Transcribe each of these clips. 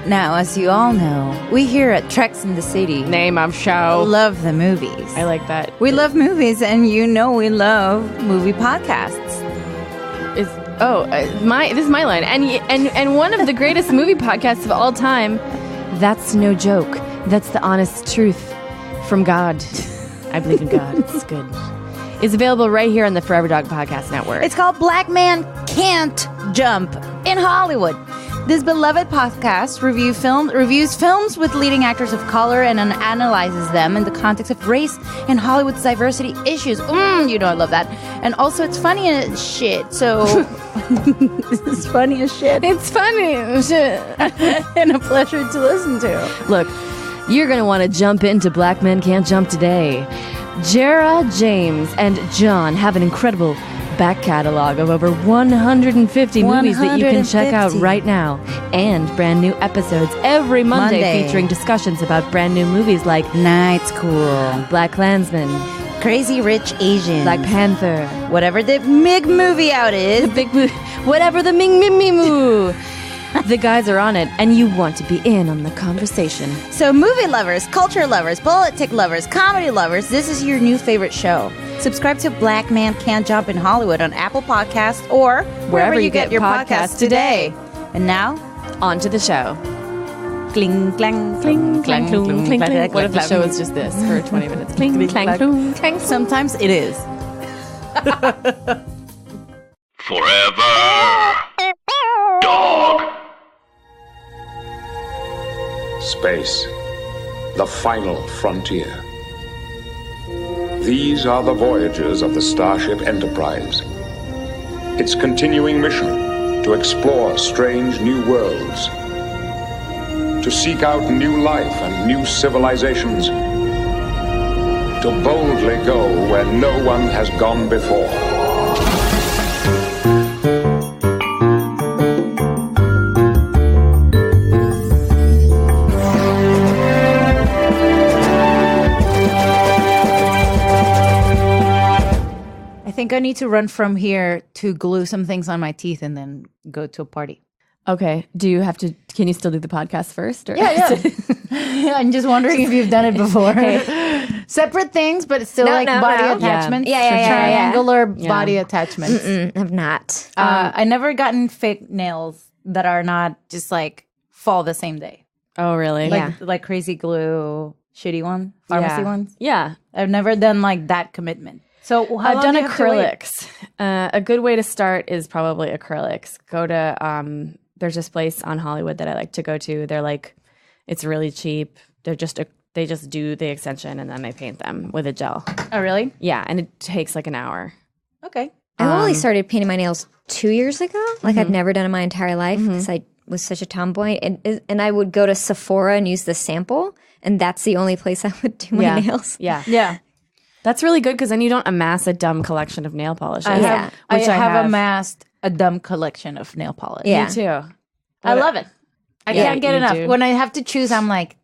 Now, as you all know, we here at Treks in the City Name of show. love the movies. I like that. We love movies, and you know we love movie podcasts. This is my line. And one of the greatest movie podcasts of all time. That's no joke. That's the honest truth from God. I believe in God. It's good. It's available right here on the Forever Dog Podcast Network. It's called Black Man Can't Jump in Hollywood. This beloved podcast reviews films with leading actors of color and analyzes them in the context of race and Hollywood's diversity issues. You know I love that. And also it's funny as shit. So it's funny as shit. It's funny as shit. And a pleasure to listen to. Look, you're going to want to jump into Black Men Can't Jump today. Jara, James, and John have an incredible back catalog of over 150 movies that you can check out right now, and brand new episodes every Monday featuring discussions about brand new movies like Night School, Black Klansman, Crazy Rich Asians, Black Panther, whatever the MIG movie out is, whatever the Ming Ming Ming Moo. The guys are on it, and you want to be in on the conversation. So movie lovers, culture lovers, politic lovers, comedy lovers, this is your new favorite show. Subscribe to Black Man Can't Jump in Hollywood on Apple Podcasts or wherever you get your podcasts today. And now, on to the show. Cling, clang, Cling, clang, cling, cling, cling. What if the show is just this for 20 minutes? Cling, clang, clang, clang. Sometimes it is. Forever Dog. Space, the final frontier. These are the voyages of the Starship Enterprise. Its continuing mission to explore strange new worlds, to seek out new life and new civilizations, to boldly go where no one has gone before. I think I need to run from here to glue some things on my teeth and then go to a party. Okay. Can you still do the podcast first? Or? Yeah. I'm just wondering if you've done it before. Separate things, but it's still body attachments. Yeah. Triangular body attachments. I've not. I never gotten fake nails that are not just like fall the same day. Oh, really? Like crazy glue, shitty one, pharmacy ones. Yeah. I've never done like that commitment. So I've done acrylics. A good way to start is probably acrylics. Go to there's this place on Hollywood that I like to go to. They're like, it's really cheap. They just do the extension and then they paint them with a gel. Oh, really? Yeah, and it takes like an hour. Okay. I only started painting my nails 2 years ago. Like I've never done it in my entire life because I was such a tomboy. And I would go to Sephora and use the sample, and that's the only place I would do my nails. Yeah. That's really good because then you don't amass a dumb collection of nail polishes. I have amassed a dumb collection of nail polish. Yeah. Me too. I love it. I can't get enough. Do. When I have to choose, I'm like,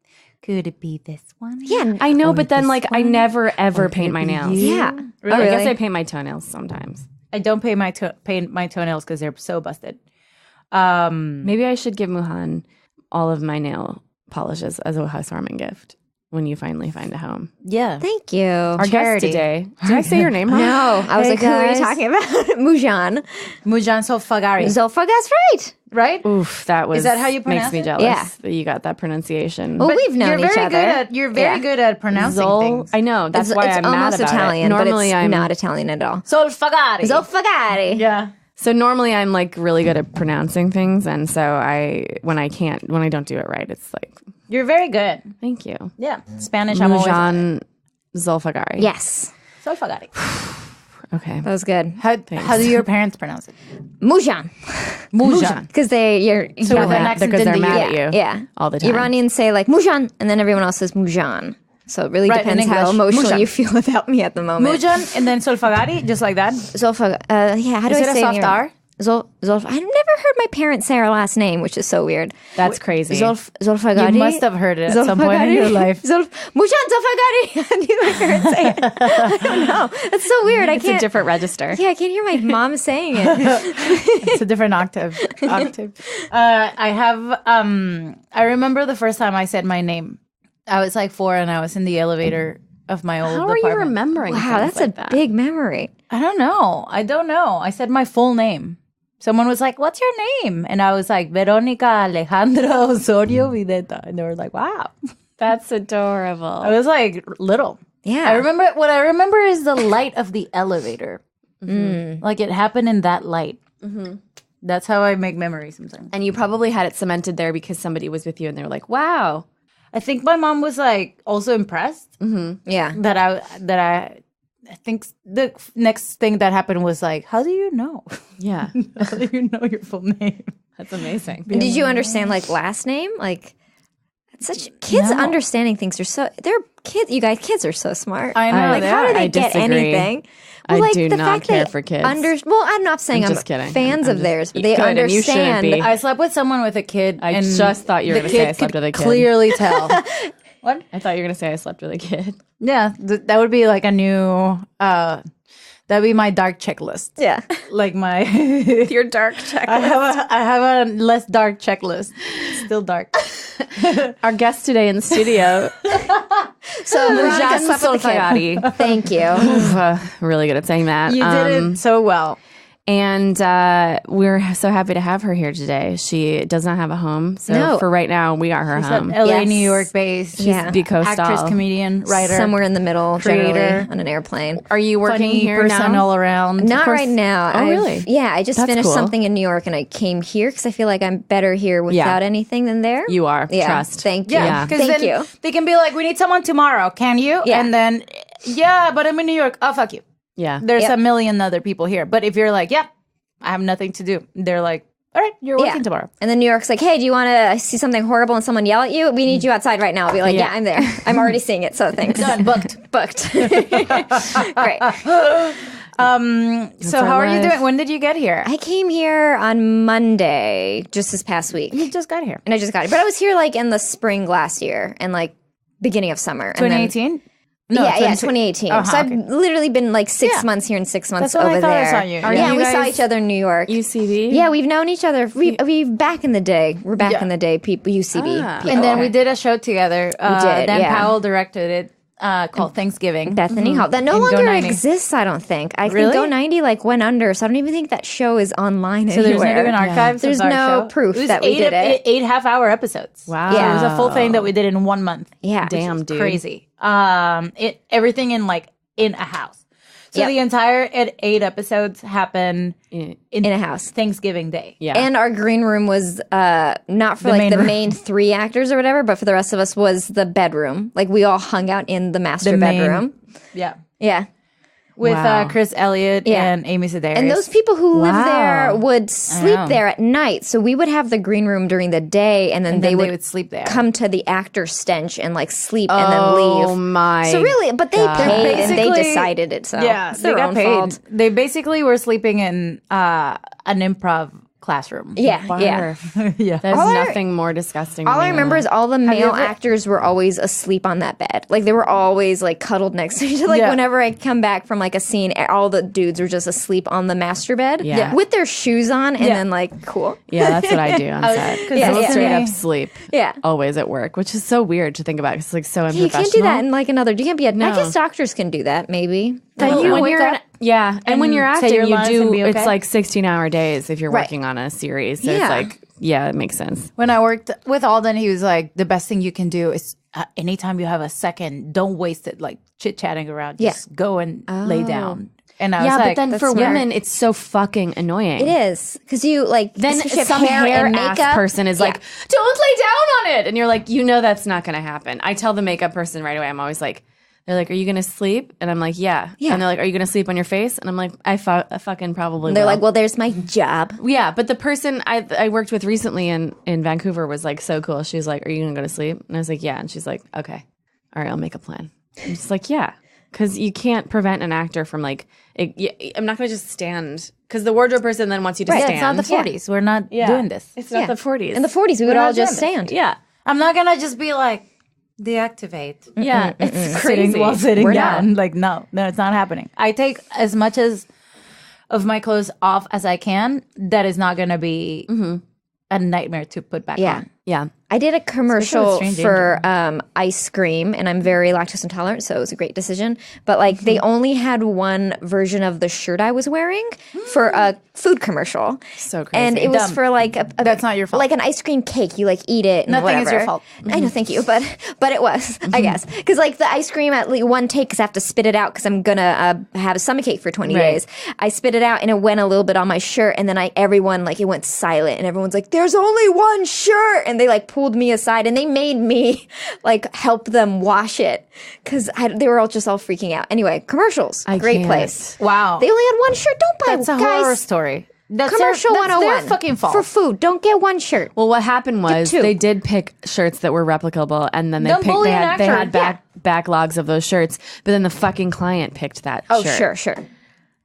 could it be this one? Yeah. I know, but then like I never ever paint my nails. Yeah. Really? I guess I paint my toenails sometimes. I don't paint my toenails because they're so busted. Maybe I should give Moujan all of my nail polishes as a housewarming gift when you finally find a home. Yeah. Thank you. Our guest today. Did I say your name wrong? No. I was Hey, like, who are you guys. talking about? Moujan. Moujan Zolfaghari. Zolfaghari, that's right. Right? Oof, that was. Is that how you pronounce makes me it? jealous Yeah. that you got that pronunciation. Well, we've known you're each very other. You're very good at pronouncing things. I know. That's It's why I'm mad almost about Italian, it. Normally, but it's I'm not Italian at all. Zolfaghari. Zolfaghari. Yeah. So normally I'm like really good at pronouncing things, and so when I don't do it right, it's like You're very good. thank you. Yeah. Spanish, I'm always... Moujan Zolfaghari. Yes. Zolfaghari. Okay. That was good. How do your parents pronounce it? Moujan. Moujan. Because you're So with an accent because in they're the mad U. at you. Yeah. All the time. Iranians say like Moujan, and then everyone else says Moujan. So it really Right, depends in how English, emotional Moujan. you feel about me at the moment. Moujan and then Zolfaghari, just like that. Zolfaghari. Yeah, how do Is I it a say soft your- R? I've never heard my parents say our last name, which is so weird. That's crazy. Zolfaghari. You must have heard it at some point in your life. Moujan Zolfaghari. I knew my parents say it. I don't know. That's so weird. It's a different register. Yeah, I can't hear my mom saying it. It's a different octave. I remember the first time I said my name. I was like 4 and I was in the elevator of my old How are apartment. you remembering? Wow, things that's like a that? big memory. I don't know. I said my full name. Someone was like, "What's your name?" And I was like, "Veronica Alejandra Osorio Videta." And they were like, "Wow." That's adorable. I was like little. Yeah. What I remember is the light of the elevator. Like it happened in that light. That's how I make memories sometimes. And you probably had it cemented there because somebody was with you and they were like, wow. I think my mom was like also impressed Yeah. that I think the next thing that happened was like, how do you know? Yeah. How do you know your full name? That's amazing. And did you understand like last name? Like it's such kids understanding things are so they're kids. You guys, kids are so smart. I know, Like they how are. do they I get disagree. anything? I like, do the not fact care they for kids. Well, I'm not saying I'm just kidding. fans I'm of just- theirs, but you they could, and you shouldn't understand. be. I slept with someone with a kid. I and just thought you were the going to say I kid slept could with a kid. clearly tell. What? I thought you were going to say I slept with a kid. Yeah, that would be like a new. That'd be my dark checklist. Yeah. Like my. Your dark checklist. I have a less dark checklist. It's still dark. Our guest today in the studio, So Veronica Moujan slept with the kid. Zolfaghari. Thank you. Really good at saying that. You did it so well. And we're so happy to have her here today. She does not have a home. So No. for right now, we got her home. LA, Yes. New York based. She's Yeah. Be coastal. actress, comedian, writer, Somewhere in the middle, generally creator. on an airplane. Are you working funny here person now? all around. Not course- right now. Oh, really? Yeah, I just That's finished cool. something in New York and I came here because I feel like I'm better here without anything than there. You are. Yeah. Trust. Thank you. Yeah, because Thank then you. they can be like, "We need someone tomorrow. Can you?" Yeah. And then, yeah, but I'm in New York. Oh, fuck you. Yeah. There's Yep. a million other people here. But if you're like, "Yeah, I have nothing to do," they're like, "All right, you're working tomorrow." And then New York's like, hey, do you want to see something horrible and someone yell at you? We need you outside right now. I'll be like, yeah, I'm there. I'm already seeing it. So thanks. Done. Booked. Booked. Great. So how our are you life. doing? When did you get here? I came here on Monday, just this past week. You just got here. And I just got it. But I was here like in the spring last year and like beginning of summer. And then- 2018? yeah, 2018. Uh-huh, so I've okay. literally been like 6 Yeah. months here and 6 months That's what I over thought I there. saw you. Are Yeah, you we saw guys- each other in New York. UCB? Yeah, we've known each other. We back in the day. We're back Yeah. in the day. People, UCB. Ah. people. And then we did a show together. did, Dan yeah. Powell directed it called Thanksgiving. Bethany Hall. That no And Go longer 90. exists, I don't think. I Really? think Go 90 like went under, so I don't even think that show is online So there's anywhere. not even archives. There's of our no show. proof It was that we did it. Eight half-hour episodes. Wow. So Yeah. it was a full thing that we did in 1 month. Yeah. Damn, dude. Crazy. Everything in a house. So Yep. the entire 8 episodes happen Yeah. In a house. Thanksgiving Day. Yeah. And our green room was not for The like main the room. main 3 actors or whatever, but for the rest of us was the bedroom. Like we all hung out in the master The main- bedroom. Yeah. Yeah. With Wow. Chris Elliott Yeah. and Amy Sedaris. And those people who live there would sleep know. there at night. So we would have the green room during the day and then, And they, then would sleep there. come to the actor stench and like sleep and then leave. Oh my. So really, but they God. paid and they Basically- decided it. So Yeah, it's they their got own paid. fault. They basically were sleeping in an improv classroom. Yeah, yeah. Barf. Yeah. There's All I- nothing more disgusting. All to I me remember than is all the male ever- actors were always asleep on that bed. Like they were always like cuddled next to each other. Like Yeah. whenever I come back from like a scene, all the dudes were just asleep on the master bed Yeah. with their shoes on and Yeah. then like cool. Yeah, that's what I do on set. Yeah, I will yeah. straight up sleep. Yeah. Always at work, which is so weird to think about. 'Cause it's like so unprofessional. You can't do that in like another. You can't be. I No. guess doctors can do that. Maybe. I But don't you know. when when wake you're up and when you're and say acting, your you lines do. and be okay? It's like 16-hour days if you're Right. working on a series. So Yeah. it's like, yeah, it makes sense. When I worked with Alden, he was like, the best thing you can do is anytime you have a second, don't waste it like chit chatting around. Yeah. Just go and lay down. And I was Yeah, like, but then that's for smart. women, it's so fucking annoying. It is because you like Then especially if some hair and ass makeup person is Yeah. like, "Don't lay down on it," and you're like, "You know that's not going to happen." I tell the makeup person right away. I'm always like, "They're like, are you going to sleep?" And I'm like, "Yeah." Yeah. And they're like, "Are you going to sleep on your face?" And I'm like, I fucking probably. They're will. like, well, there's my job. Yeah, but the person I worked with recently in Vancouver was like so cool. She was like, "Are you gonna go to sleep?" And I was like, "Yeah." And she's like, "Okay, all right, I'll make a plan." I'm just like, "Yeah, because you can't prevent an actor from like. I'm not going to just stand because the wardrobe person then wants you to stand. It's not the 40s. We're not doing this. It's not the 40s. In the 40s, we would all just stand. Yeah. I'm not gonna just be like deactivate. Yeah, it's crazy. While sitting We're down. Like no, it's not happening. I take as much of my clothes off as I can. That is not gonna be a nightmare to put back on. Yeah. I did a commercial Strange for ice cream, and I'm very lactose intolerant, so it was a great decision. But like, they only had one version of the shirt I was wearing for a food commercial. So crazy. And it was for like That's not your fault. like an ice cream cake. You like eat it. And Nothing is whatever. your fault. I know, thank you, but it was, I guess, because like the ice cream at least one take, because I have to spit it out because I'm gonna have a stomach ache for 20 days. I spit it out, and it went a little bit on my shirt, and then everyone like it went silent, and everyone's like, "There's only one shirt," and they like pulled me aside, and they made me like help them wash it because they were all freaking out. Anyway, commercials, great can't. place. Wow. They only had one shirt. Don't buy That's a guys. horror story. That's Commercial their, 101 That's their fucking fault. for food. Don't get one shirt. Well, what happened was two. they did pick shirts that were replicable, and then they Don't bully an they actor. had backlogs of those shirts. But then the fucking client picked that. Oh, shirt. sure.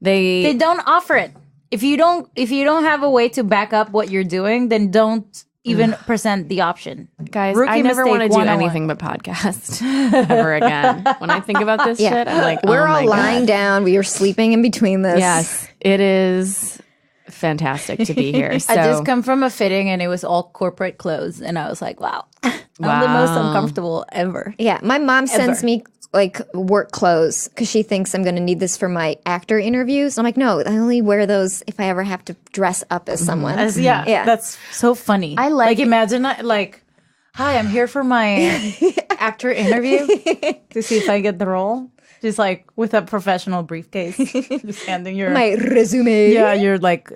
They don't offer it. If you don't have a way to back up what you're doing, then don't even present the option. Guys, Rookie I never mistake want to do 101. anything but podcast ever again. When I think about this shit, I'm like, We're oh all my lying God. down. We are sleeping in between this. Yes, it is fantastic to be here. So I just come from a fitting and it was all corporate clothes, and I was like, wow, I'm the most uncomfortable ever. Yeah, my mom sends me like work clothes because she thinks I'm going to need this for my actor interviews. I'm like, no, I only wear those if I ever have to dress up as someone. Yeah, that's so funny. I like imagine like, hi, I'm here for my actor interview to see if I get the role. Just like with a professional briefcase, just handing your My resume. your like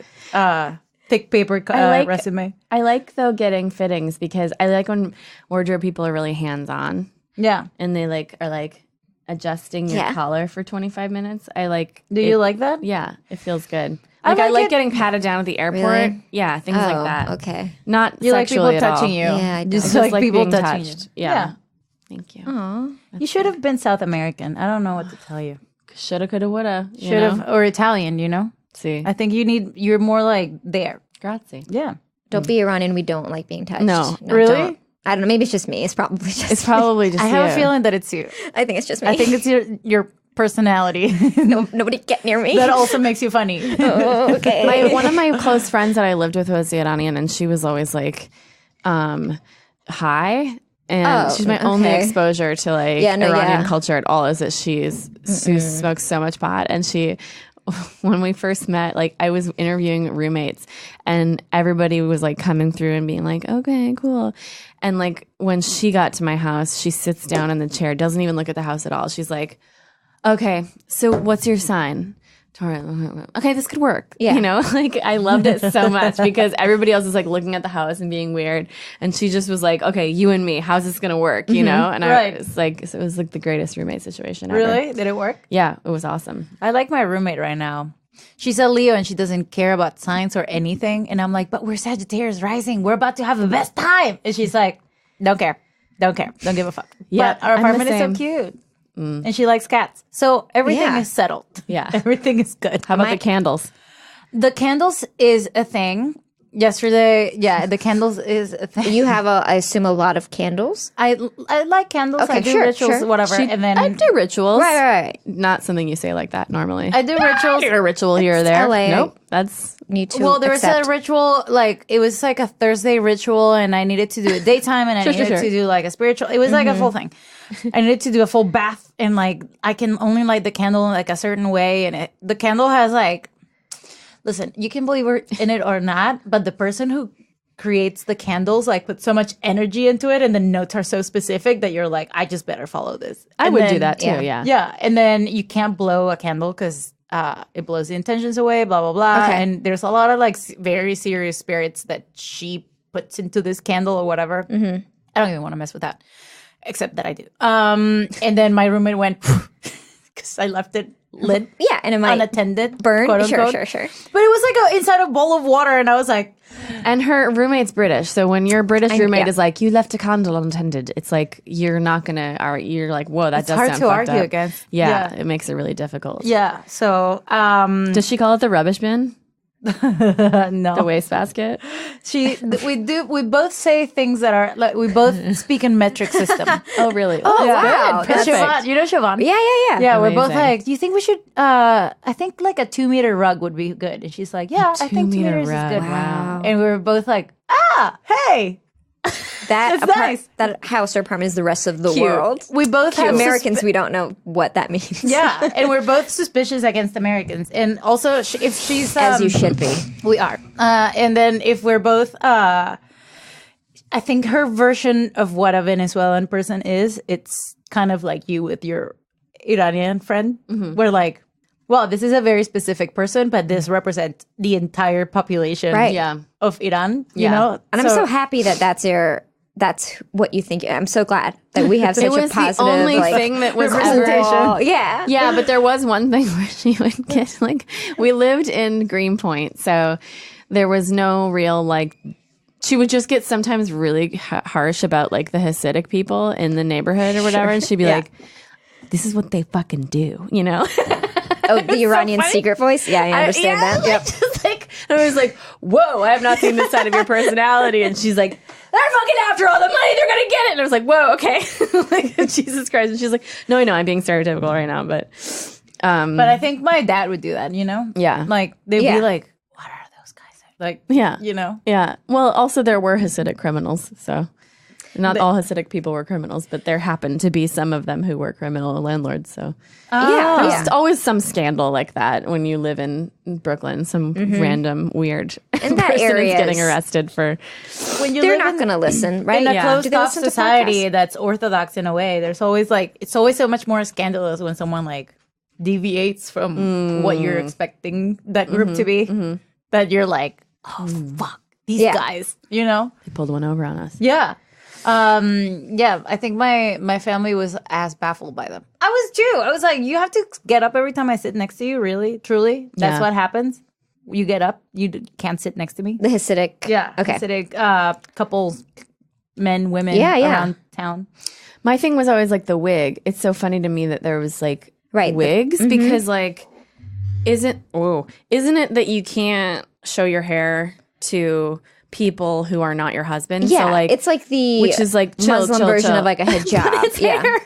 thick paper resume. I like though getting fittings because I like when wardrobe people are really hands on. Yeah. And they like are like adjusting your collar for 25 minutes. I like. Do you like that? Yeah, it feels good. I Like I like like it- getting patted down at the airport. Really? Yeah, things like that. Okay. Not You like people sexually at all. touching you. Yeah, I just Just like people being touching touched. you. Yeah. Thank you. You should have been South American. I don't know what to tell you. Shoulda, coulda, woulda. Should have, or Italian, you know? See. I think you're more like there. Grazie. Yeah. Don't be Iranian. We don't like being touched. No. Really? Don't. I don't know. Maybe it's just me. It's probably just. It's probably just I have you. a feeling that it's you. I think it's just me. I think it's your personality. nobody get near me. That also makes you funny. Oh, okay. One of my close friends that I lived with was Iranian, and she was always like, hi. And she's my only exposure to like Iranian culture at all is that she smokes so much pot. And when we first met, like I was interviewing roommates and everybody was like coming through and being like, okay, cool. And like when she got to my house, she sits down in the chair, doesn't even look at the house at all. She's like, okay, so what's your sign? Okay, this could work. Yeah. You know, like I loved it so much because everybody else is like looking at the house and being weird. And she just was like, okay, you and me, how's this going to work? You know? And Right. I was like, so it was like the greatest roommate situation ever. Really? Did it work? Yeah, it was awesome. I like my roommate right now. She's a Leo and she doesn't care about signs or anything. And I'm like, but we're Sagittarius rising. We're about to have the best time. And she's like, don't care. Don't give a fuck. Yeah, But our I'm the apartment is so same. cute. And she likes cats. So everything Yeah. is settled. Yeah. Everything is good. How about the candles? The candles is a thing. Yesterday, the candles is a thing. You have, I assume, a lot of candles. I like candles. Okay, I do sure, rituals, sure. whatever. And then I do rituals. Right. Not something you say like that normally. I do rituals. a ritual here or there. LA. Nope. That's Need to. Well, there was accept. a ritual, like it was like a Thursday ritual, and I needed to do it daytime, and I needed to do like a spiritual. It was like a full thing. I needed to do a full bath, and like I can only light the candle in like a certain way, and the candle has like. Listen, you can believe we're in it or not, but the person who creates the candles like puts so much energy into it, and the notes are so specific that you're like, I just better follow this. I And would then- do that too. Yeah. Yeah, and then you can't blow a candle because it blows the intentions away, blah, blah, blah. Okay. And there's a lot of like very serious spirits that she puts into this candle or whatever. Mm-hmm. I don't even want to mess with that, except that I do. And then my roommate went, because I left it lit. Yeah, and it might unattended, burn. quote Sure. unquote. But it was like inside a bowl of water, and I was like, And her roommate's British, so when your British roommate is like, "You left a candle unattended," it's like you're not gonna. You're like, "Whoa, that it's does hard sound to fucked argue up." against. Yeah, it makes it really difficult. Yeah. So, Does she call it the rubbish bin? no. The wastebasket? We both say things that are like we both speak in metric system. Oh, really? Oh, wow. Good. Siobhan, you know Siobhan? Yeah. Yeah, we're both Amazing. like, do you think we should I think like a 2-meter rug would be good. And she's like, yeah, I think 2 2-meter meters rug. is good. Wow. And we were both like, hey. That It's nice. that house or apartment is the rest of the Cute. world. We both have Americans, we don't know what that means. yeah, and we're both suspicious against Americans. And also, if she's As you should be. we are. And then if we're both, I think her version of what a Venezuelan person is, it's kind of like you with your Iranian friend. We're like, well, this is a very specific person, but this represents the entire population Right. Yeah. of Iran, you Yeah. know? And I'm so happy that that's what you think. I'm so glad that we have such It was a positive the only like, thing that was representation. ever. Yeah. Yeah, but there was one thing where she would get like, we lived in Greenpoint, so there was no real like. She would just get sometimes really harsh about like the Hasidic people in the neighborhood or whatever, and she'd be like, "This is what they fucking do," you know. Oh, the Iranian secret voice? Yeah, I understand that. Yep. Just like, and I was like, "Whoa, I have not seen this side of your personality." And she's like, "They're fucking after all the money. They're gonna get it." And I was like, "Whoa, okay." Like, Jesus Christ. And she's like, "No, I know, I'm being stereotypical right now, but." But I think my dad would do that, you know? Yeah. Like, they'd Yeah. be like, what are those guys? Like, Yeah. you know? Yeah. Well, also there were Hasidic criminals, so not all Hasidic people were criminals, but there happened to be some of them who were criminal landlords. So Yeah. there's always some scandal like that when you live in Brooklyn. Some random weird In that person area is getting is- arrested for. When you They're live not going to listen, right? in a Yeah. closed Do they off listen to society podcasts? that's orthodox in a way, there's always like it's always so much more scandalous when someone like deviates from what you're expecting that group to be. That you're like, oh fuck, these Yeah. guys, you know? They pulled one over on us. Yeah. Yeah, I think my family was as baffled by them. I was too. I was like, you have to get up every time I sit next to you, really? Truly? That's Yeah. what happens? You get up, you can't sit next to me? The Hasidic. Yeah. Okay. Hasidic couples, men, women Yeah, yeah. around town. My thing was always like the wig. It's so funny to me that there was like Right. wigs because like isn't it that you can't show your hair to people who are not your husband? Yeah, so like it's like the which is like chill, Muslim chill, version chill. of like a hijab. It's yeah. hair.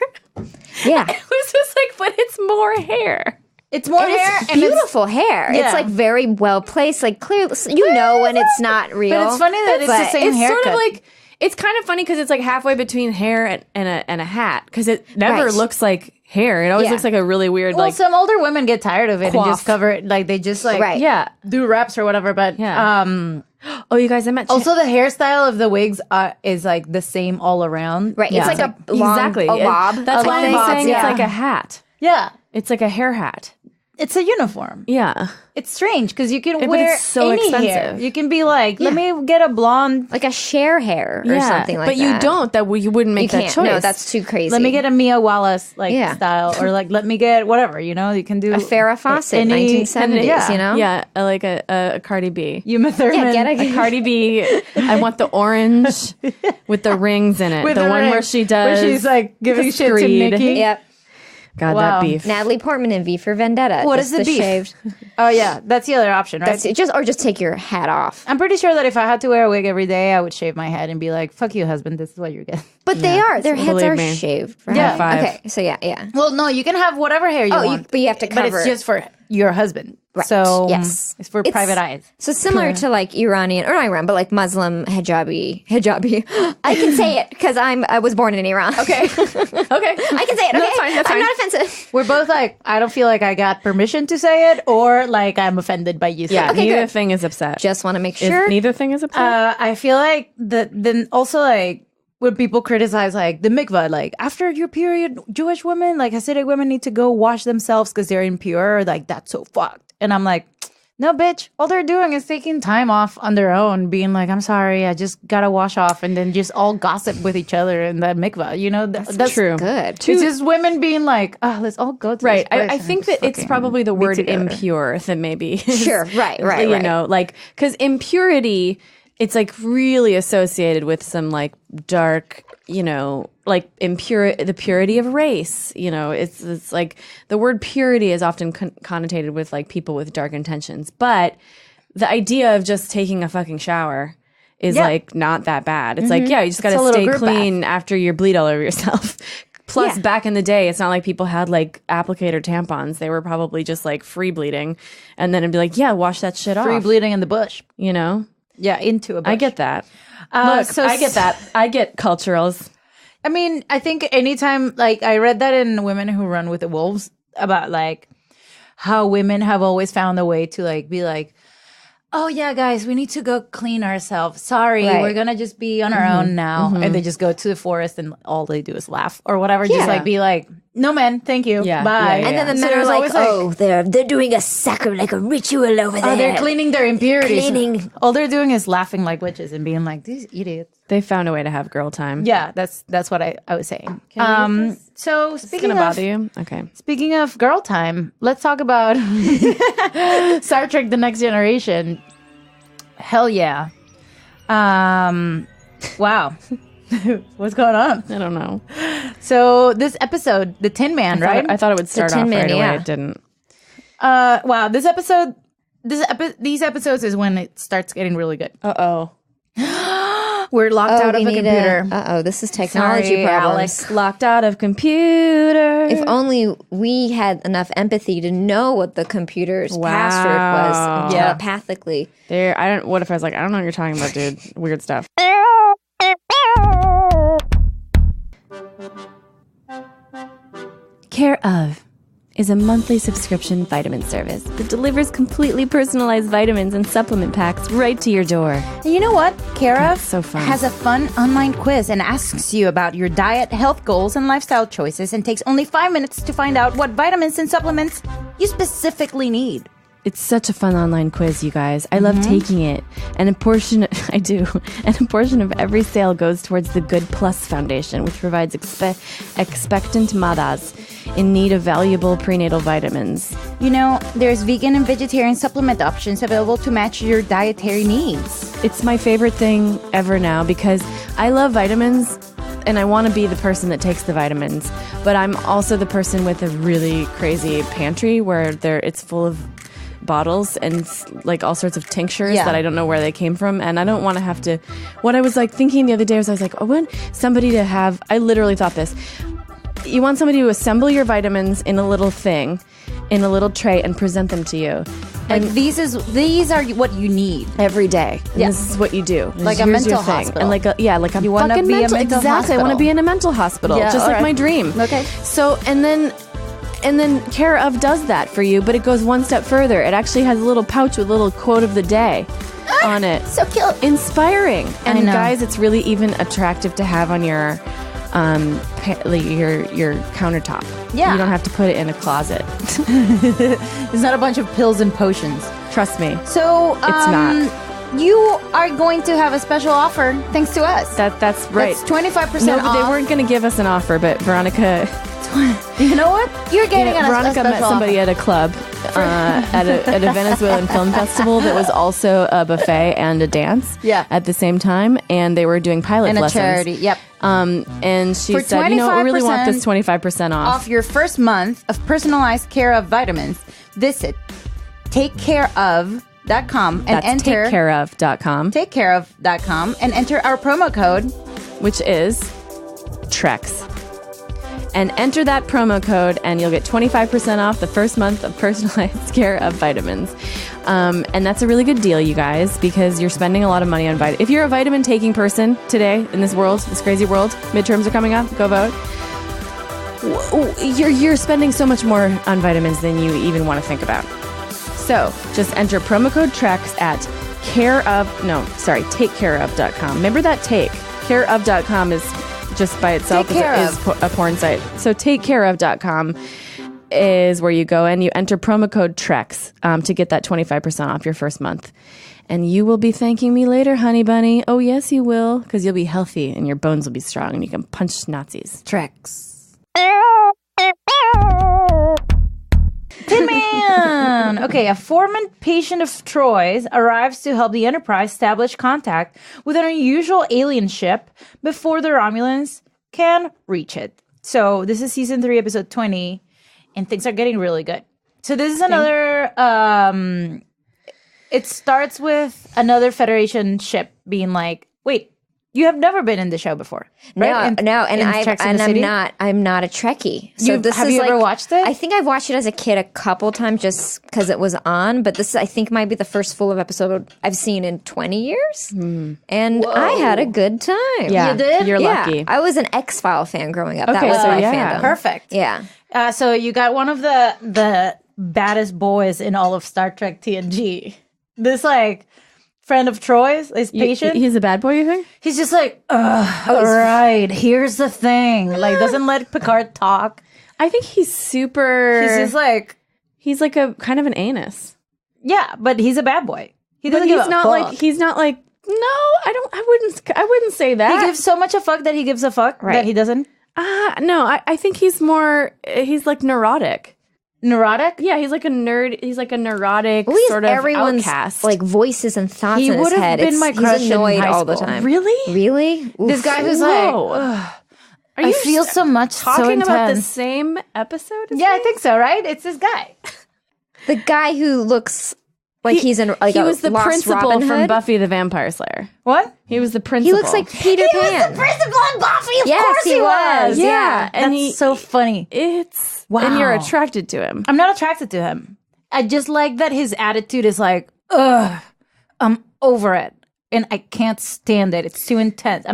Yeah. It was just like, but it's more hair. It's more And hair it's and beautiful hair. Yeah. It's like very well placed. Like clearly, you know when it's not real. But it's funny that it's the But same It's haircut. sort of like it's kind of funny because it's like halfway between hair and a hat because it never Right. looks like hair. It always Yeah. looks like a really weird Well, like some older women get tired of it and just Coif. cover it. Like they just like Right. yeah. do wraps or whatever. But Yeah. Oh, you guys, I met also the hairstyle of the wigs is like the same all around. Right. Yeah. It's like a long, exactly a lob. That's A why long I'm bob, saying yeah. it's like a hat. Yeah, It's like a hair hat. it's a uniform. Yeah. It's strange because you can But wear it's so any hair. expensive. You can be like, let me get a blonde. Like a share hair or something like but that. you don't. You wouldn't make You that can't. choice. No, that's too crazy. Let me get a Mia Wallace like Yeah. style, or like let me get whatever. You know, you can do a Farrah Fawcett, any- 1970s, yeah. you know? yeah, like a Cardi B. Uma Thurman. Yeah, A Cardi B. I want the orange with the rings in it. With The one ring, where she does. where she's like giving the shit to screed. Nikki. Yep. God, Wow. that beef. Natalie Portman in V for Vendetta. What Just is the beef? Shaved. Oh yeah, that's the other option, right? That's it. Just take your hat off. I'm pretty sure that if I had to wear a wig every day, I would shave my head and be like, "Fuck you, husband. This is what you're getting." But they are. Their heads Believe are me. shaved. Right? Yeah. High five. Okay. So yeah. Well, no, you can have whatever hair you Oh, want, but you have to But cover. it's just for your husband. Right. So Yes. it's for private eyes. So similar to like Iranian, or not Iran, but like Muslim hijabi. I can say it because I was born in Iran. Okay. Okay. I can say it. Okay? That's fine. That's I'm fine. not offensive. We're both like, I don't feel like I got permission to say it, or like I'm offended by you saying Yeah. it. Okay, neither good. thing is upset. Just want to make Is- sure. neither thing is upset. I feel like then also like when people criticize like the mikvah, like after your period, Jewish women, like Hasidic women need to go wash themselves because they're impure. Like that's so fucked. And I'm like, No, bitch. All they're doing is taking time off on their own, being like, I'm sorry, I just gotta wash off, and then just all gossip with each other in that mikvah. You know, that's true. Good. It's just women being like, oh, let's all go to Right. this place I and think just that it's fucking probably the be word together." impure that maybe. Sure. Right. You know, like, because impurity, it's like really associated with some like dark, you know, like the purity of race. You know, it's like the word purity is often connotated with like people with dark intentions. But the idea of just taking a fucking shower is like not that bad. It's like, yeah, you just got to stay clean after you bleed all over yourself. Plus, back in the day, it's not like people had like applicator tampons. They were probably just like free bleeding. And then it'd be like, yeah, wash that shit off. Free bleeding in the bush. You know? Yeah, into a bush. I get that. Look, I get that. I get culturals. I mean, I think anytime, like, I read that in Women Who Run with the Wolves about, like, how women have always found a way to, like, be like, oh, yeah, guys, we need to go clean ourselves. Sorry, we're going to just be on our own now. And they just go to the forest and all they do is laugh or whatever. Just, like, be like, no, man, thank you. Yeah, bye. yeah, And then the So men are there's like, always, oh, they're doing a like a ritual over there. oh, they're cleaning their impurities. Cleaning. All they're doing is laughing like witches and being like, these idiots. They found a way to have girl time. Yeah, that's what I was saying. So speaking Gonna of bother you? Okay. speaking of girl time, let's talk about Star Trek: The Next Generation. Hell yeah! Wow, what's going on? I don't know. So this episode, the Tin Man, right? I thought it would start Tin off Man, right away. yeah. It didn't. Wow, these episodes is when it starts getting really good. Uh-oh. We're locked out of a computer. This is technology Sorry, problems. Alex. Locked out of computer. If only we had enough empathy to know what the computer's password was telepathically. What if I was like, I don't know what you're talking about, dude. Weird stuff. Care of is a monthly subscription vitamin service that delivers completely personalized vitamins and supplement packs right to your door. And you know what? Cara so fun. has a fun online quiz and asks you about your diet, health goals, and lifestyle choices and takes only 5 minutes to find out what vitamins and supplements you specifically need. It's such a fun online quiz, you guys. I love taking it. And a portion of every sale goes towards the Good Plus Foundation, which provides expectant mothers in need of valuable prenatal vitamins. You know, there's vegan and vegetarian supplement options available to match your dietary needs. It's my favorite thing ever now because I love vitamins and I want to be the person that takes the vitamins, but I'm also the person with a really crazy pantry where it's full of bottles and like all sorts of tinctures that I don't know where they came from, and I don't want to have to. What I was like thinking the other day was I was like, I want somebody to have. I literally thought this. You want somebody to assemble your vitamins in a little thing, in a little tray, and present them to you. And these are what you need Every day. And this is what you do. Like a Here's your mental thing. hospital. And like a You wanna fucking be a mental, mental exactly. I want to hospital. be in a mental hospital, Yeah, just all like right. my dream. Okay. So and then Care of does that for you, but it goes one step further. It actually has a little pouch with a little quote of the day on it. So cute. Inspiring. And I know. guys, it's really even attractive to have on your your countertop. Yeah. You don't have to put it in a closet. It's not a bunch of pills and potions. Trust me. So It's not. You are going to have a special offer thanks to us. That's right. That's 25% No, off. they weren't going to give us an offer, but Veronica You know what? You're getting a Veronica special met somebody offer. at a club at a Venezuelan film festival that was also a buffet and a dance at the same time, and they were doing pilot And a lessons. charity. Yep. And she For said, you know, I really want this 25% off. Off your first month of personalized Care of vitamins, visit takecareof.com and That's enter takecareof.com, takecareof.com and enter our promo code. which is TREX. And enter that promo code, and you'll get 25% off the first month of personalized Care of vitamins. And that's a really good deal, you guys, because you're spending a lot of money on vitamins. If you're a vitamin-taking person today in this world, this crazy world, midterms are coming up, go vote. You're spending so much more on vitamins than you even want to think about. So just enter promo code TREX at takecareof.com. Remember that take. Careof.com is just by itself is a porn site. So takecareof.com. is where you go and you enter promo code TREX to get that 25% off your first month. And you will be thanking me later, honey bunny. Oh, yes, you will, because you'll be healthy and your bones will be strong and you can punch Nazis. Trex. Tin Man! Okay, a foreman patient of Troy's arrives to help the Enterprise establish contact with an unusual alien ship before the Romulans can reach it. So this is season 3, episode 20, and things are getting really good. So this is another... it starts with another Federation ship being like, wait, you have never been in the show before, right? I'm not a Trekkie. So have you ever watched it? I think I've watched it as a kid a couple times just because it was on. But this, I think, might be the first full of episode I've seen in 20 years, and I had a good time. Yeah, you did? You're lucky. I was an X-File fan growing up. That Okay, was so my yeah. fandom. Perfect. Yeah. So you got one of the baddest boys in all of Star Trek TNG. This like friend of Troy's, is patient. He's a bad boy, you think? He's just like, all right, here's the thing. Like, doesn't let Picard talk. I think he's super... He's just like... He's like a kind of an anus. Yeah, but he's a bad boy. He doesn't But give a fuck. he's not like, no, I wouldn't say that. He gives so much a fuck that he gives a fuck that he doesn't. No, I think he's like neurotic. Neurotic? Yeah, he's like a nerd. He's like a neurotic sort of everyone's outcast. like voices and thoughts He in his would have head. been my crush He's in annoyed high all the school. time. Really? Really? This guy who's Whoa. like, Are I you feel so much, so talking about the intense. same episode? As Yeah, me? I think so, right? It's this guy. The guy who looks like he's in like he a was the Lost principal Robin from Hood. Buffy the Vampire Slayer. What? He was the He principal. looks like Peter Pan. principal on Buffy, of Yes, course he was. Yeah, and That's so funny. It's Wow. and you're attracted to him. I'm not attracted to him. I just like that his attitude is like, ugh, I'm over it. And I can't stand it. It's too intense.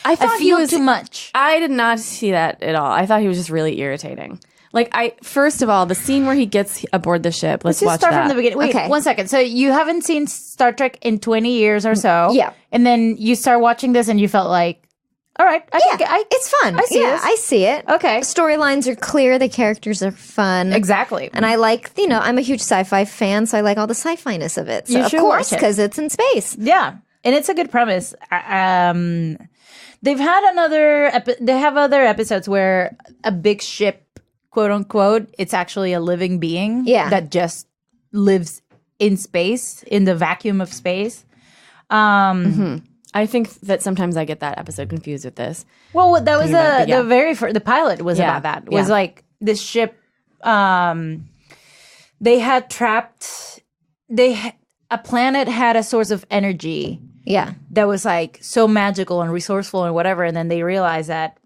I thought he feel was too much. I did not see that at all. I thought he was just really irritating. Like first of all, the scene where he gets aboard the ship. Let's Just watch start that. from the beginning. Wait, Okay. 1 second. So you haven't seen Star Trek in 20 years or so. Yeah. And then you start watching this and you felt like, all right, It's fun. I see this. I see it. Okay. Storylines are clear. The characters are fun. Exactly. And I like, I'm a huge sci-fi fan, so I like all the sci-fi-ness of it. So You of should course, watch it. because it's in space. Yeah, and it's a good premise. They've had they have other episodes where a big ship, quote unquote, it's actually a living being. Yeah. That just lives in space, in the vacuum of space. I think that sometimes I get that episode confused with this. Well, that was about it, yeah. the very first. The pilot was Yeah, about that. Was yeah. like this ship. They had trapped. A planet had a source of energy Yeah. that was like so magical and resourceful and whatever, and then they realized that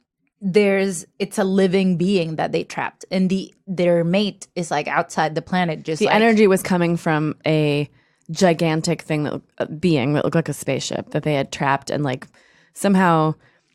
it's a living being that they trapped, and their mate is like outside the planet. Just The like, energy was coming from a gigantic thing being that looked like a spaceship that they had trapped and like somehow,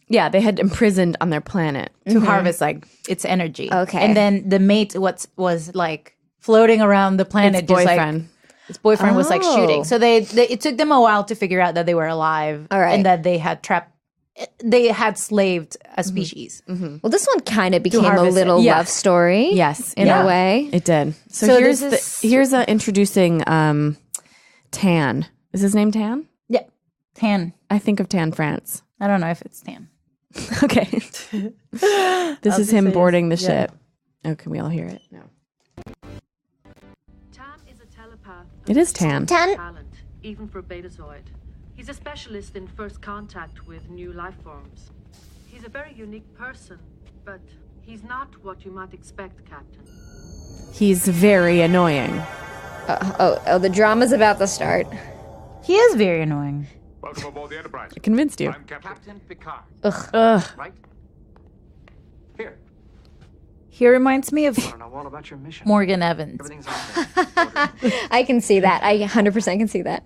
yeah, they had imprisoned on their planet. to harvest like its energy. Okay. and then the mate was like floating around the planet, Its just boyfriend. like its boyfriend was like Oh. shooting. So it took them a while to figure out that they were alive, All right. and that they had slaved a species. Well, this one kind of became a harvest it. little Yeah. love story. Yes, In Yeah. a way. it did. So, So here's this here's introducing Tan. Is his name Tan? Yeah, Tan. I think of Tan France. I don't know if it's Tan. Okay. This is him boarding the ship. Oh, can we all hear it? No. Tan is a telepath. It is Tan. Tan. Talent, even for Betazoid. He's a specialist in first contact with new life forms. He's a very unique person, but he's not what you might expect, Captain. He's very annoying. Oh, the drama's about to start. He is very annoying. Welcome aboard the Enterprise. I convinced you. I'm Captain Picard. Ugh. Right? Here. He reminds me of I don't know all about your mission. Morgan Evans. Everything's on there. I can see that. I 100% can see that.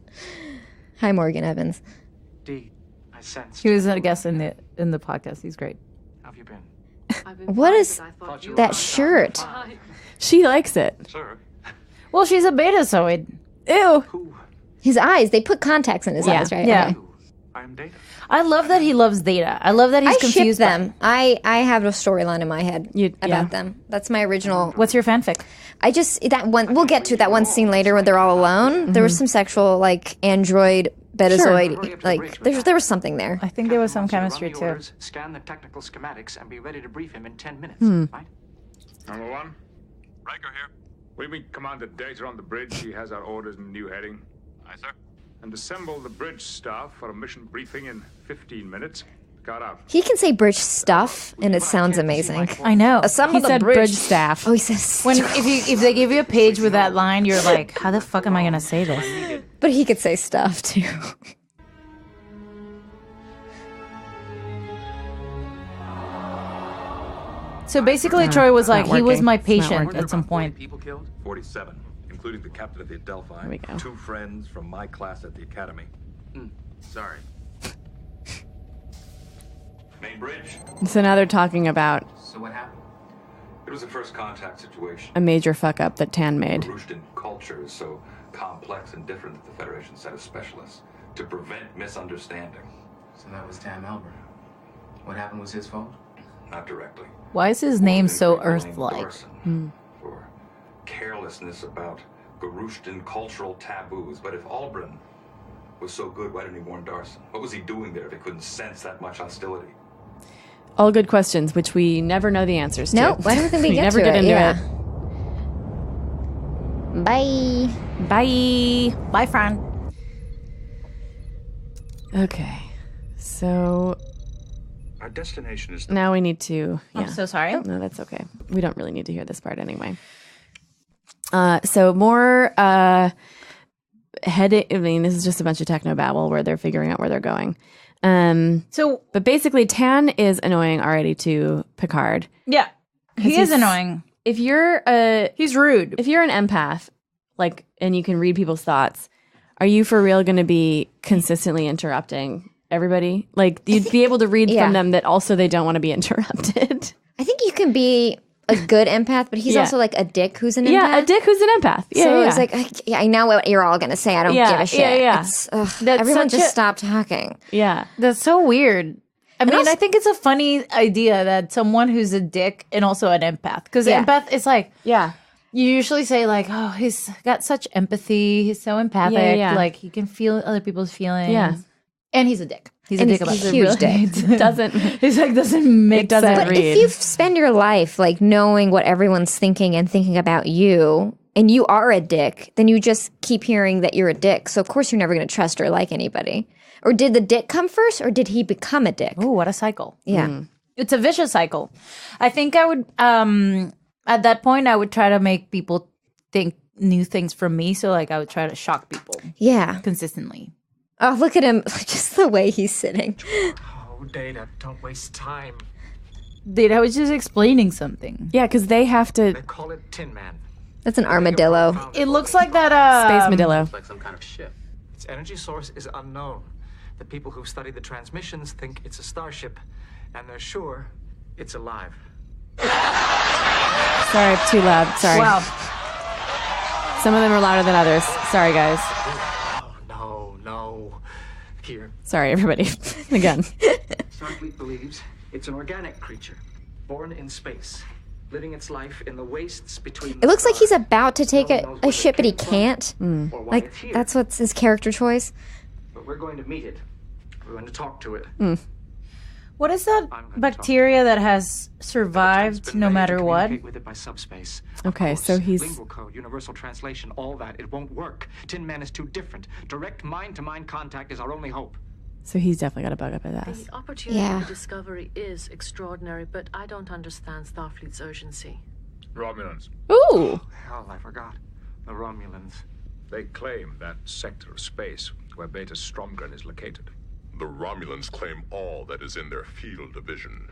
Hi, Morgan Evans. Indeed, I sensed. He was a guest in the podcast. He's great. How have you been? I've been What fine, is but I thought you that were shirt? fine. She likes it. Sir, Well, she's a betazoid. Ew. who His eyes, they put contacts in his Yeah. eyes, right? Yeah. Okay. I am Data. I love that he loves Data. I love that he's I confused ship them. I have a storyline in my head about them. That's my original. What's your fanfic? I just that one. We'll get to that one scene later where they're all alone. There was some sexual like android betazoid like there was something there. I think there was some chemistry Run the too. orders, scan the technical schematics, and be ready to brief him in 10 minutes. Right? Number one, Riker here. we meet Commander Data on the bridge. He has our orders and new heading. Aye, sir. And assemble the bridge staff for a mission briefing in 15 minutes. Got out. He can say bridge stuff, and it sounds amazing. I know. Assemble He the said bridge. bridge staff. Oh, he says. When if they give you a page with that line, you're like, how the fuck am I gonna say this? But he could say stuff too. So basically, Troy was like, he was working. my It's not patient working. at some point. People killed? 47, including the captain of the Adelphi. There we go. 2 friends from my class at the academy. Sorry. Main bridge. So now they're talking about So what happened? It was a first contact situation. a major fuck up that Tan made. Roostan culture is so complex and different that the Federation sent a specialist to prevent misunderstanding. So that was Tam Albert. What happened was his fault? Not directly. Why is his name so Blamed Earth-like? Dorson for carelessness about Garushtan cultural taboos. But if Albrin was so good, why didn't he warn Darson? What was he doing there if he couldn't sense that much hostility? All good questions, which we never know the answers to. Nope, I don't think we get never to get it, into yeah. it. Bye. Bye. Bye, friend. Okay. So Our destination is now we need to. Yeah. I'm so sorry. No, that's okay. We don't really need to hear this part anyway. So more heading. I mean, this is just a bunch of techno babble where they're figuring out where they're going. So But basically, Tan is annoying already to Picard. yeah, he is he's- annoying. If you're He's rude. if you're an empath, like, and you can read people's thoughts, are you for real going to be consistently interrupting everybody? Like, you'd be able to read Yeah. from them that also they don't want to be interrupted. I think you can be a good empath, but he's Yeah. also like a dick who's an empath. Yeah, a dick who's an empath. Yeah, So yeah. it's like, I know what you're all gonna say. I don't Yeah, give a shit. yeah, yeah. It's, That's everyone such just a- stop talking. yeah. That's so weird. I mean, also- I think it's a funny idea that someone who's a dick and also an empath, because Yeah. empath is like, Yeah. you usually say like, oh, he's got such empathy, he's so empathic, Yeah, yeah. like he can feel other people's feelings. Yeah. And he's a dick. He's And a dick about he's it. a huge dick. Doesn't. He's like doesn't make doesn't sense. But read. if you spend your life like knowing what everyone's thinking and thinking about you, and you are a dick, then you just keep hearing that you're a dick. So of course you're never going to trust or like anybody. Or did the dick come first, or did he become a dick? Oh, what a cycle. Yeah. It's a vicious cycle. I think I would at that point I would try to make people think new things from me. So like I would try to shock people Yeah. consistently. Oh, look at him. Just the way he's sitting. Oh, Data, don't waste time. Dude, I was just explaining something. Yeah, because they have to. They call it Tin Man. That's an armadillo. It looks like that Space Medillo. It's like some kind of ship. Its energy source is unknown. The people who study the transmissions think it's a starship, and they're sure it's alive. Sorry, too loud. Sorry. Wow. Some of them are louder than others. Sorry, guys. Oh, no. Here, Sorry, everybody. Again. Starfleet believes it's an organic creature, born in space, living its life in the wastes between. It looks like he's about to take a ship, but he can't. Like, that's what's his character choice. But we're going to meet it. We're going to talk to it. What is that bacteria that has survived no matter what? Communicate with it by subspace. Okay, Of so course, he's- lingual code, universal translation, all that. It won't work. Tin Man is too different. Direct mind-to-mind contact is our only hope. So he's definitely got a bug up his ass. The opportunity Yeah. for discovery is extraordinary, but I don't understand Starfleet's urgency. Romulans. Ooh. Hell, I forgot. The Romulans. They claim that sector of space where Beta Stromgren is located. The Romulans claim all that is in their field of vision.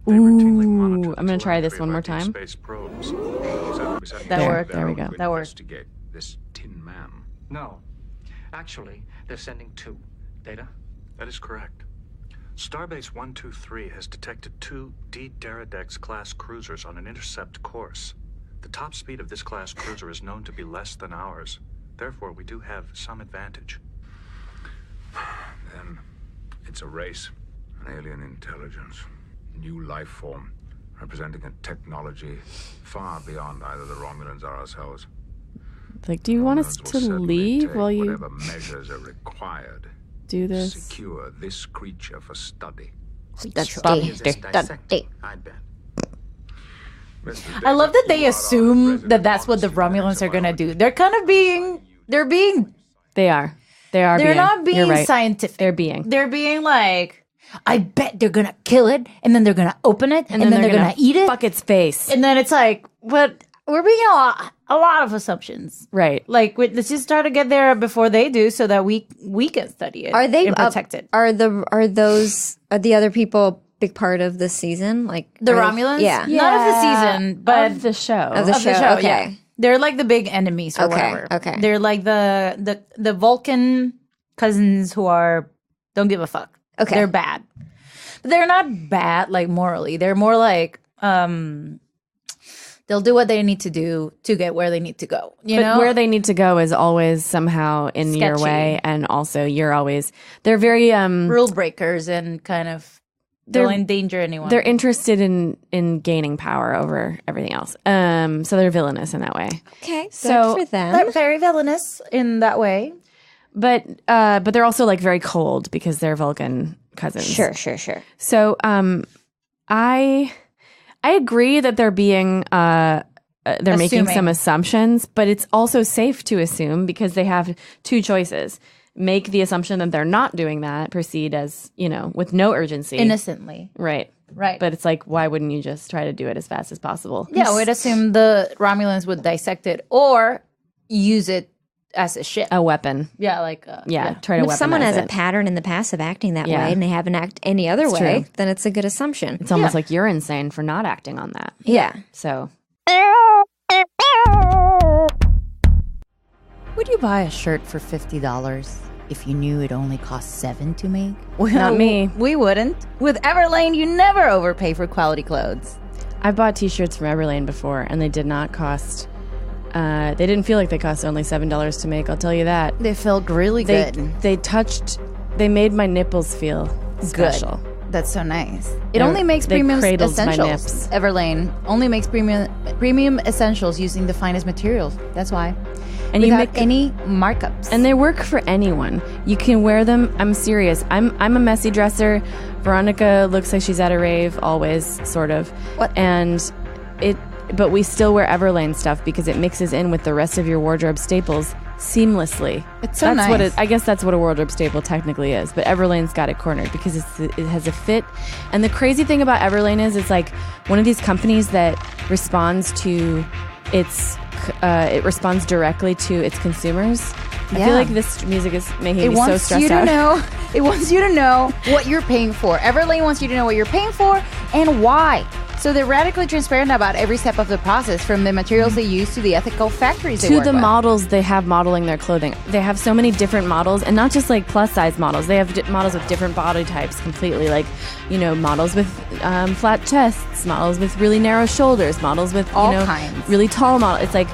They routinely monitor Ooh, the I'm going to try this telemetry one more of our deep time. Space probes. That worked. There we go. To That worked. investigate this Tin Man. No. Actually, they're sending 2. Data? That is correct. Starbase 123 has detected 2 D Daradex class cruisers on an intercept course. The top speed of this class cruiser is known to be less than ours. Therefore, we do have some advantage. Then It's a race, an alien intelligence, new life form, representing a technology far beyond either the Romulans or ourselves. Like, do you want us to leave while you whatever measures are required do to this? secure this creature for study. I love that they assume that that's what the Romulans are gonna do. They're kind of being. They are. They're being. not being You're right. scientific. They're being. They're being like, I bet they're gonna kill it, and then they're gonna open it, and then they're gonna eat it. Fuck its face. And then it's like, but we're being a lot of assumptions. Right. Like, let's just try to get there before they do, so that we can study it. Are they and protect it? Are the other people big part of this season? Like The Romulans? Yeah. Not of the season, but of the show. Of the show. Okay. Yeah. They're like the big enemies or Okay, whatever. okay. They're like the Vulcan cousins who don't give a fuck. Okay. They're bad. But they're not bad like morally. They're more like they'll do what they need to do to get where they need to go. You know? Where they need to go is always somehow in your Sketchy. way, and also they're very rule breakers and kind of they'll endanger anyone. They're interested in gaining power over everything else. So they're villainous in that way. Okay. So good for them. They're very villainous in that way. But they're also like very cold because they're Vulcan cousins. Sure. So I agree that they're being they're making some assumptions, but it's also safe to assume because they have two choices. Make the assumption that they're not doing that, proceed as, with no urgency. Innocently. Right. But it's like, why wouldn't you just try to do it as fast as possible? Yeah, we'd assume the Romulans would dissect it or use it as a ship. A weapon. Yeah, like... try to weaponize If someone has a it. pattern in the past of acting that Yeah. way and they haven't acted any other It's way, true. then it's a good assumption. It's almost like you're insane for not acting on that. Yeah. So... Would you buy a shirt for $50 if you knew it only cost $7 to make? Well, Not me. We wouldn't. With Everlane, you never overpay for quality clothes. I've bought t-shirts from Everlane before, and they did not cost... they didn't feel like they cost only $7 to make, I'll tell you that. They felt really good. They made my nipples feel special. Good. That's so nice. It only makes they premium cradled my essentials. nips. Everlane only makes premium essentials using the finest materials. That's why. And Without you make any markups. And they work for anyone. You can wear them. I'm serious. I'm a messy dresser. Veronica looks like she's at a rave always, sort of. What? But we still wear Everlane stuff because it mixes in with the rest of your wardrobe staples seamlessly. It's so that's nice. I guess that's what a wardrobe staple technically is. But Everlane's got it cornered because it has a fit. And the crazy thing about Everlane is it's like one of these companies that responds to it responds directly to its consumers. I feel like this music is making me so stressed out. It wants you to know what you're paying for. Everlane wants you to know what you're paying for and why. So they're radically transparent about every step of the process, from the materials they use to the ethical factories they work to the with. models they have modeling their clothing. They have so many different models, and not just like plus size models. They have models with different body types completely, like, models with flat chests, models with really narrow shoulders, models with All kinds. really tall models. It's like,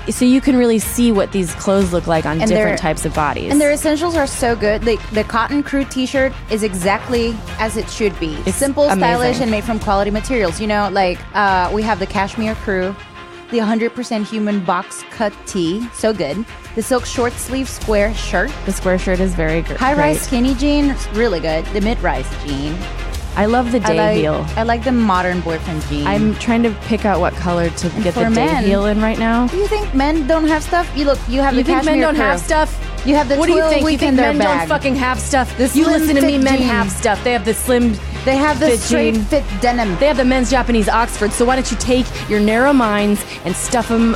so you can really see what these clothes look like on different types of bodies. And their essentials are so good. The cotton crew t-shirt is exactly as it should be. It's simple, amazing. stylish, and made from quality materials. We have the cashmere crew, the 100% human box cut tee, so good. The silk short sleeve square shirt. The square shirt is very good. High-rise skinny jean, really good. The mid-rise jean. I love the day heel. I like the modern boyfriend jean. I'm trying to pick out what color to get for the men, day heel in right now. Do you think men don't have stuff? You have You the think cashmere men don't crew. have stuff? You have the What do you twill think? You think weekender men bag. don't fucking have stuff? The You slim listen to me, fit men jeans. have stuff. They have the slim They have the fit straight jean. fit denim. They have the men's Japanese Oxford. So why don't you take your narrow minds and stuff them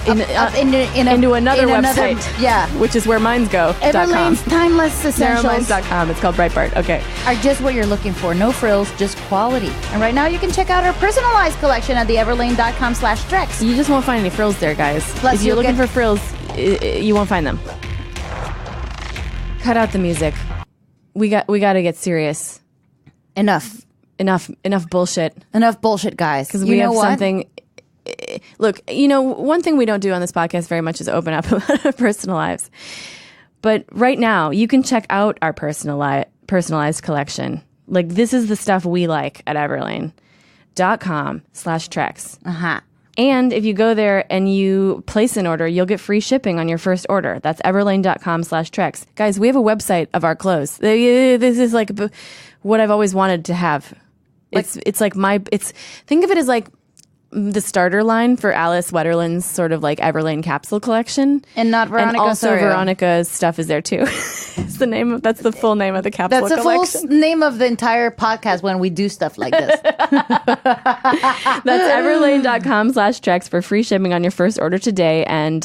into another website? Yeah. Which is where mines go. Everlane's timeless essentials Narrowminds.com. It's called Breitbart. Okay. are just what you're looking for. No frills, just quality. And right now you can check out our personalized collection at theeverlane.com/Drex. You just won't find any frills there, guys. Plus if you're you'll looking get- for frills, you won't find them. Cut out the music. We got to get serious. Enough bullshit. Enough bullshit, guys. Because we have something. Look, one thing we don't do on this podcast very much is open up about our personal lives. But right now, you can check out our personal personalized collection. Like, this is the stuff we like at everlane.com/Trex. Uh-huh. And if you go there and you place an order, you'll get free shipping on your first order. That's everlane.com/Trex. Guys, we have a website of our clothes. This is like what I've always wanted to have. It's like think of it as like the starter line for Alice Wetterland's sort of like Everlane capsule collection. And not Veronica. And also Soria. Veronica's stuff is there too. That's the full name of the capsule collection. That's the full name of the entire podcast when we do stuff like this. That's everlane.com/Trex for free shipping on your first order today. And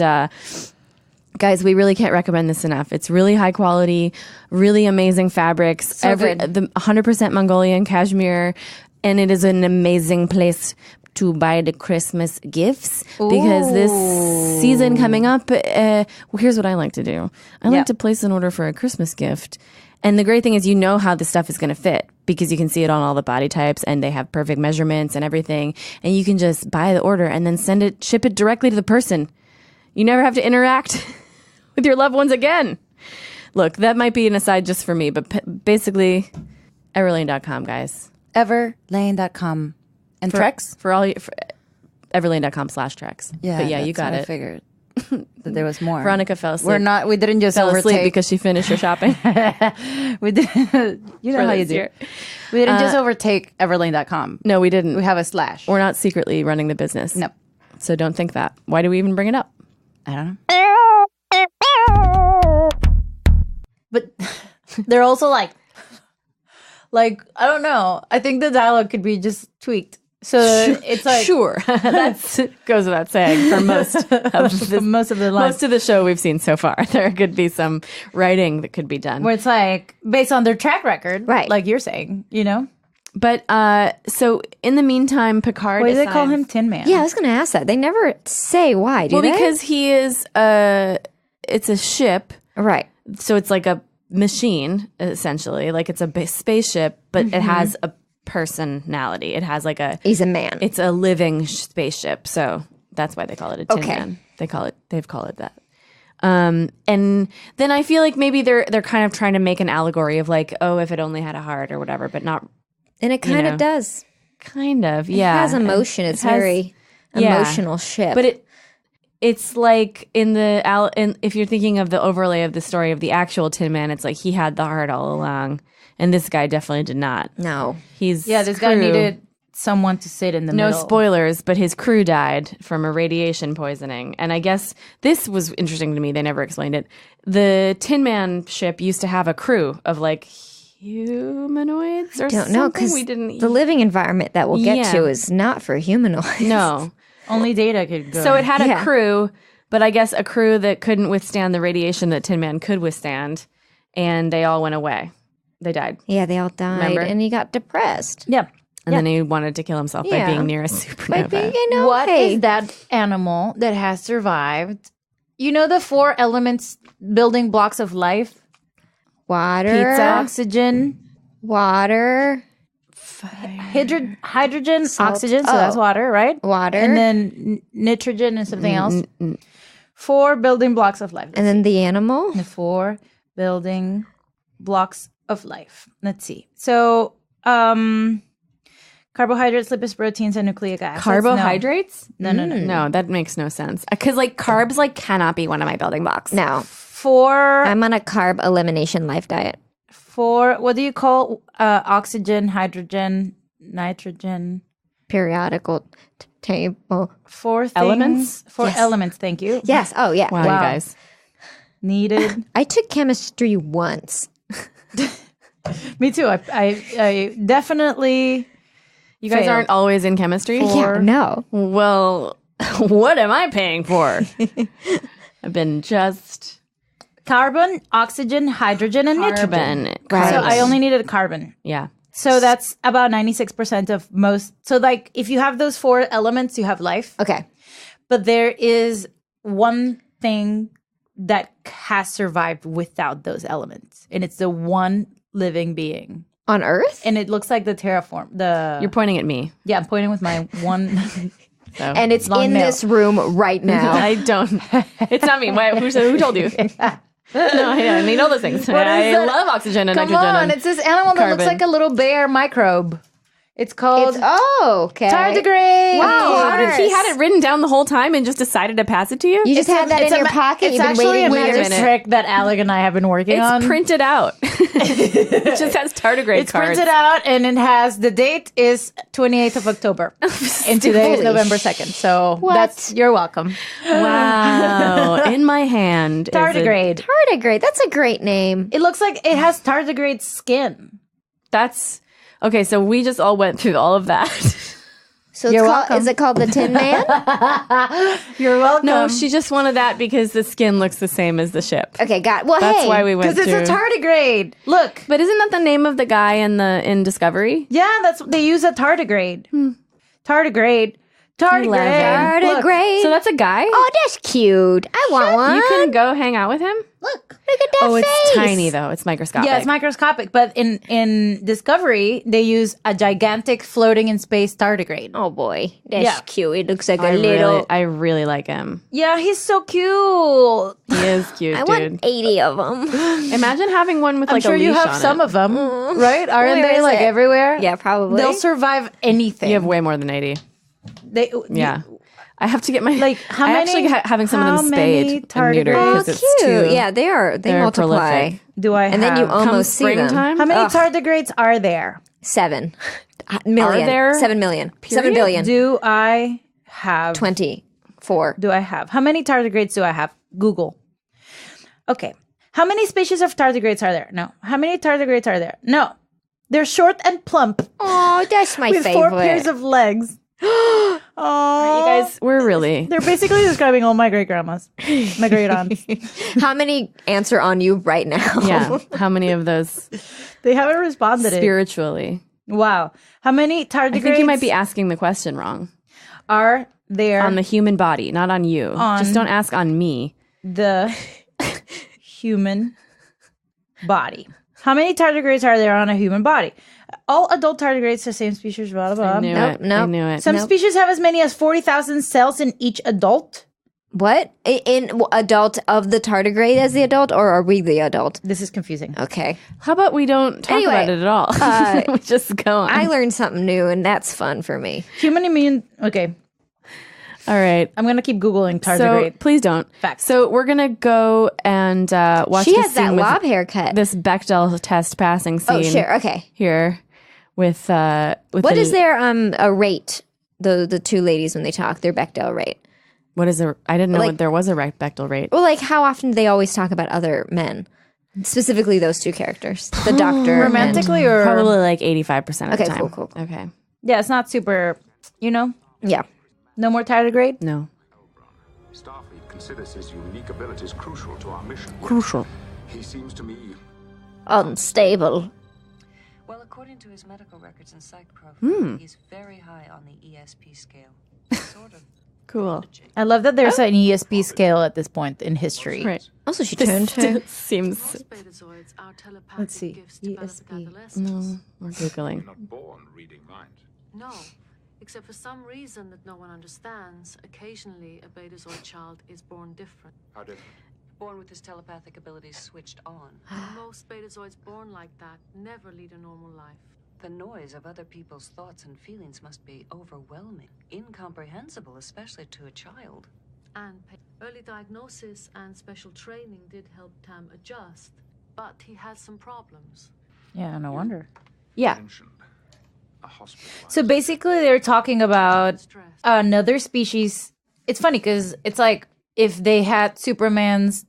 guys, we really can't recommend this enough. It's really high quality, really amazing fabrics. So good. The 100% Mongolian cashmere, and it is an amazing place to buy the Christmas gifts because this season coming up, here's what I like to do. I like to place an order for a Christmas gift. And the great thing is, you know how the stuff is going to fit because you can see it on all the body types and they have perfect measurements and everything. And you can just buy the order and then ship it directly to the person. You never have to interact with your loved ones again. Look, that might be an aside just for me, but basically, everlane.com, guys. Everlane.com. And Trex? For everlane.com/Trex. Yeah, but yeah, you got I it. figured that there was more. Veronica fell asleep. We didn't just fell asleep overtake because she finished her shopping. We did. You know how you do. Year. We didn't just overtake Everlane.com. No, we didn't. We have a slash. We're not secretly running the business. No. So don't think that. Why do we even bring it up? I don't know. But they're also like I don't know. I think the dialogue could be just tweaked. So it's like sure, that goes without saying for most of most of the lines. Most of the show we've seen so far. There could be some writing that could be done where it's like based on their track record, right? Like you're saying, you know. But so in the meantime, Picard. Why do they call him Tin Man? Yeah, I was going to ask that. They never say why. Do they? Because he is it's a ship, right? So it's like a machine essentially, like it's a spaceship, but it has a personality. It has like he's a man. It's a living spaceship, so that's why they call it a Tin Man. They've called it that. And then I feel like maybe they're kind of trying to make an allegory of like, oh, if it only had a heart or whatever, but not. And it kind of does. Kind of, yeah. It has emotion. It's very emotional ship. But it's like if you're thinking of the overlay of the story of the actual Tin Man, it's like he had the heart all along. And this guy definitely did not. No. This guy needed someone to sit in the middle. No spoilers, but his crew died from a radiation poisoning. And I guess this was interesting to me. They never explained it. The Tin Man ship used to have a crew of like humanoids or something. I don't know, because the living environment that we'll get to is not for humanoids. No. Only Data could go. So it had a crew, but I guess a crew that couldn't withstand the radiation that Tin Man could withstand. And they all went away. They died. Yeah, they all died. Remember? And he got depressed. Yep. And then he wanted to kill himself by being near a supernova. What is that animal that has survived? You know the 4 elements, building blocks of life? Water. Pizza. Oxygen. Water. Hydrogen. Salt. Oxygen. So that's water, right? Water. And then nitrogen and something else. 4 building blocks of life. And then the animal. The 4 building blocks of life. Let's see. So, carbohydrates, lipids, proteins, and nucleic acids. Carbohydrates? No. No, that makes no sense. Because like carbs cannot be one of my building blocks. No. 4. I'm on a carb elimination life diet. 4. What do you call oxygen, hydrogen, nitrogen? Periodical table. 4 elements? 4 elements. Thank you. Yes. Oh, yeah. Wow, you guys. Needed. I took chemistry once. Me too. I definitely. You guys aren't always in chemistry? Yeah, no. Well, what am I paying for? I've been just carbon, oxygen, hydrogen, and nitrogen. Right. So I only needed a carbon. Yeah. So that's about 96% of most. So like if you have those 4 elements, you have life. Okay. But there is one thing that has survived without those elements. And it's the one living being. On Earth? And it looks like the terraform. You're pointing at me. Yeah, I'm pointing with my one. So, and it's in this room right now. I don't. It's not me. Who told you? No, I need all those things. What is I that? love oxygen and Come nitrogen. on, and it's this animal that looks carbon. like a little bear microbe. It's called okay. tardigrade. Wow, how did he course. had it written down the whole time and just decided to pass it to you? You just had that in your ma- pocket. It's You've been actually waiting a Wait a magic minute. trick that Alec and I have been working on. It's printed out. It just has tardigrade It's cards. printed out, and it has the date is 28th of October, and today is Holy November 2nd. So that's you're welcome. Wow. In my hand. is a- Tardigrade. Tardigrade. That's a great name. It looks like it has tardigrade skin. That's okay. So we just all went through all of that. So it's You're called, welcome. is it called the Tin Man? You're welcome. No, she just wanted that because the skin looks the same as the ship. Okay, got it. Well, That's hey. why we went because through. it's a tardigrade. Look, But isn't that the name of the guy in Discovery? yeah, that's they use a tardigrade. Tardigrade. Tardigrade. Look, Tardigrade. So that's a guy? Oh, that's cute. I want one. You can go hang out with him? look. Look at that Oh, it's face. tiny though. It's microscopic. Yeah, it's microscopic, but in Discovery they use a gigantic floating in space tardigrade. Oh boy, that's Yeah. cute. It looks like I a little. I really like him. Yeah, he's so cute. He is cute, I dude. want 80 of them. Imagine having one with I'm like sure a leash you have on some it. of them, right? Aren't Where they is like it? everywhere? Yeah, probably. They'll survive anything. You have way more than 80. They, Yeah. I have to get my Like, how I many- actually having some how of them many spayed and neutered Oh, because it's cute. too Yeah, they are. They they're multiply. prolific. do I And then you have? almost see them. springtime? How many Ugh. tardigrades are there? 7 million. Are there? 7 million. 7 Period? billion. Do I have? 24. Do I have? How many tardigrades do I have? Google. Okay. How many species of tardigrades are there? No. How many tardigrades are there? No. They're short and plump Oh, that's my with favorite. 4 pairs of legs. Oh, You guys, we're really they're basically describing all my great grandmas, my great aunts. How many answer on you right now? yeah. How many of those They haven't responded. spiritually? Wow. How many tardigrades I think you might be asking the question wrong. are there On the human body, not on you. Just don't ask on me. the human body? How many tardigrades are there on a human body? All adult tardigrades are the same species, blah, blah, blah. I knew Nope, it. nope. I knew it. Some species have as many as 40,000 cells in each adult. What? In adult of the tardigrade as the adult, or are we the adult? This is confusing. Okay. How about we don't talk Anyway, about it at all? We just go on. I learned something new, and that's fun for me. Human immune. Okay. all right. I'm going to keep Googling So tardigrade. please don't. Facts. So we're gonna go and watch. She this has that scene with lob haircut. This Bechdel test passing scene. Oh, sure. Okay. Here with What is their a rate? The two ladies when they talk, their Bechdel rate. What is a? I didn't know Like- there was a Bechdel rate. Well, like how often do they always talk about other men, specifically those two characters, the doctor. Romantically or Probably like 85% of the Okay, time. cool. Okay. Yeah, it's not super, And, yeah. no more tardigrade. No. Starfleet considers his unique abilities crucial to our mission. Crucial. He seems to me Unstable. Well, according to his medical records and psych profile, he's very high on the ESP scale. Sort of. Cool. I love that there's an ESP scale at this point in history. Right. Also, she turned her. Seems. Most betazoids are telepathic Let's see. gifts developed ESP. at adolescence. We're googling. not born reading minds. No, except for some reason that no one understands. Occasionally, a betazoid child is born different. How different? Born with his telepathic abilities switched on. Most betazoids born like that never lead a normal life. The noise of other people's thoughts and feelings must be overwhelming, incomprehensible, especially to a child. And early diagnosis and special training did help Tam adjust, but he had some problems. Yeah, no wonder. Yeah. Mentioned a hospital. So basically, they're talking about Stress. another species. It's funny because it's like if they had Superman's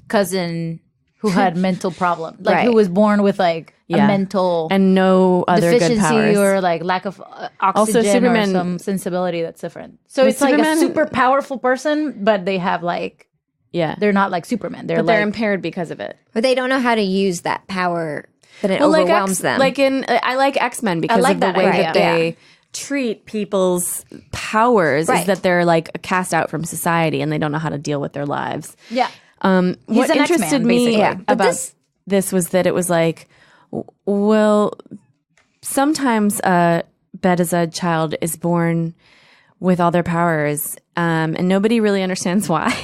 cousin who had mental problem, like who Right. was born with like Yeah. a mental And no other good powers. deficiency or like lack of oxygen Superman- or some sensibility that's different. So With it's like a Superman- super powerful person, but they have like Yeah. they're not like Superman. They're But like they're impaired because of it. But they don't know how to use that power, then it overwhelms them. Like in I like X-Men because like of the that way idea. that they Yeah. treat people's powers Right. is that they're like cast out from society and they don't know how to deal with their lives. yeah. What an interested X-Man, me basically. Yeah. But about this was that it was like, well, sometimes a Betazoid child is born with all their powers, and nobody really understands why.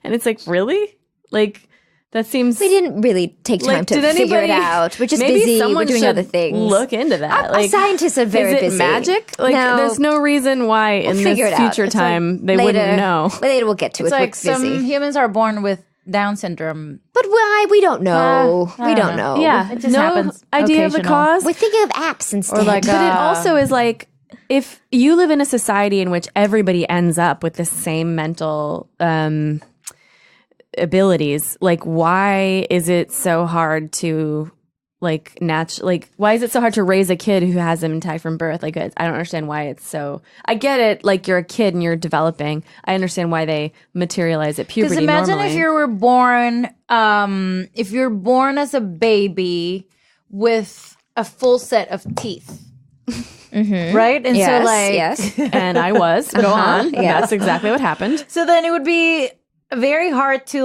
And it's like, really? Like, That seems. We didn't really take time to figure it out. We're just busy. We're doing other things. Look into that. Our scientists are very busy. Is it magic? Like, No. there's no reason why in this future time they wouldn't know. Later we'll get to it. It's like We're busy. some humans are born with Down syndrome. But why? We don't know. We don't know. Yeah, It just no happens. idea of the Occasional. cause. We're thinking of apps instead. Or like, But it also is like, if you live in a society in which everybody ends up with the same mental abilities, like, why is it so hard to why is it so hard to raise a kid who has them intact from birth? Like, I don't understand why it's so. I get it, like, you're a kid and you're developing. I understand why they materialize at puberty. Because imagine normally. if you were born as a baby with a full set of teeth. Right? And so yes. And I was. Go on. yeah. That's exactly what happened. So then it would be very hard to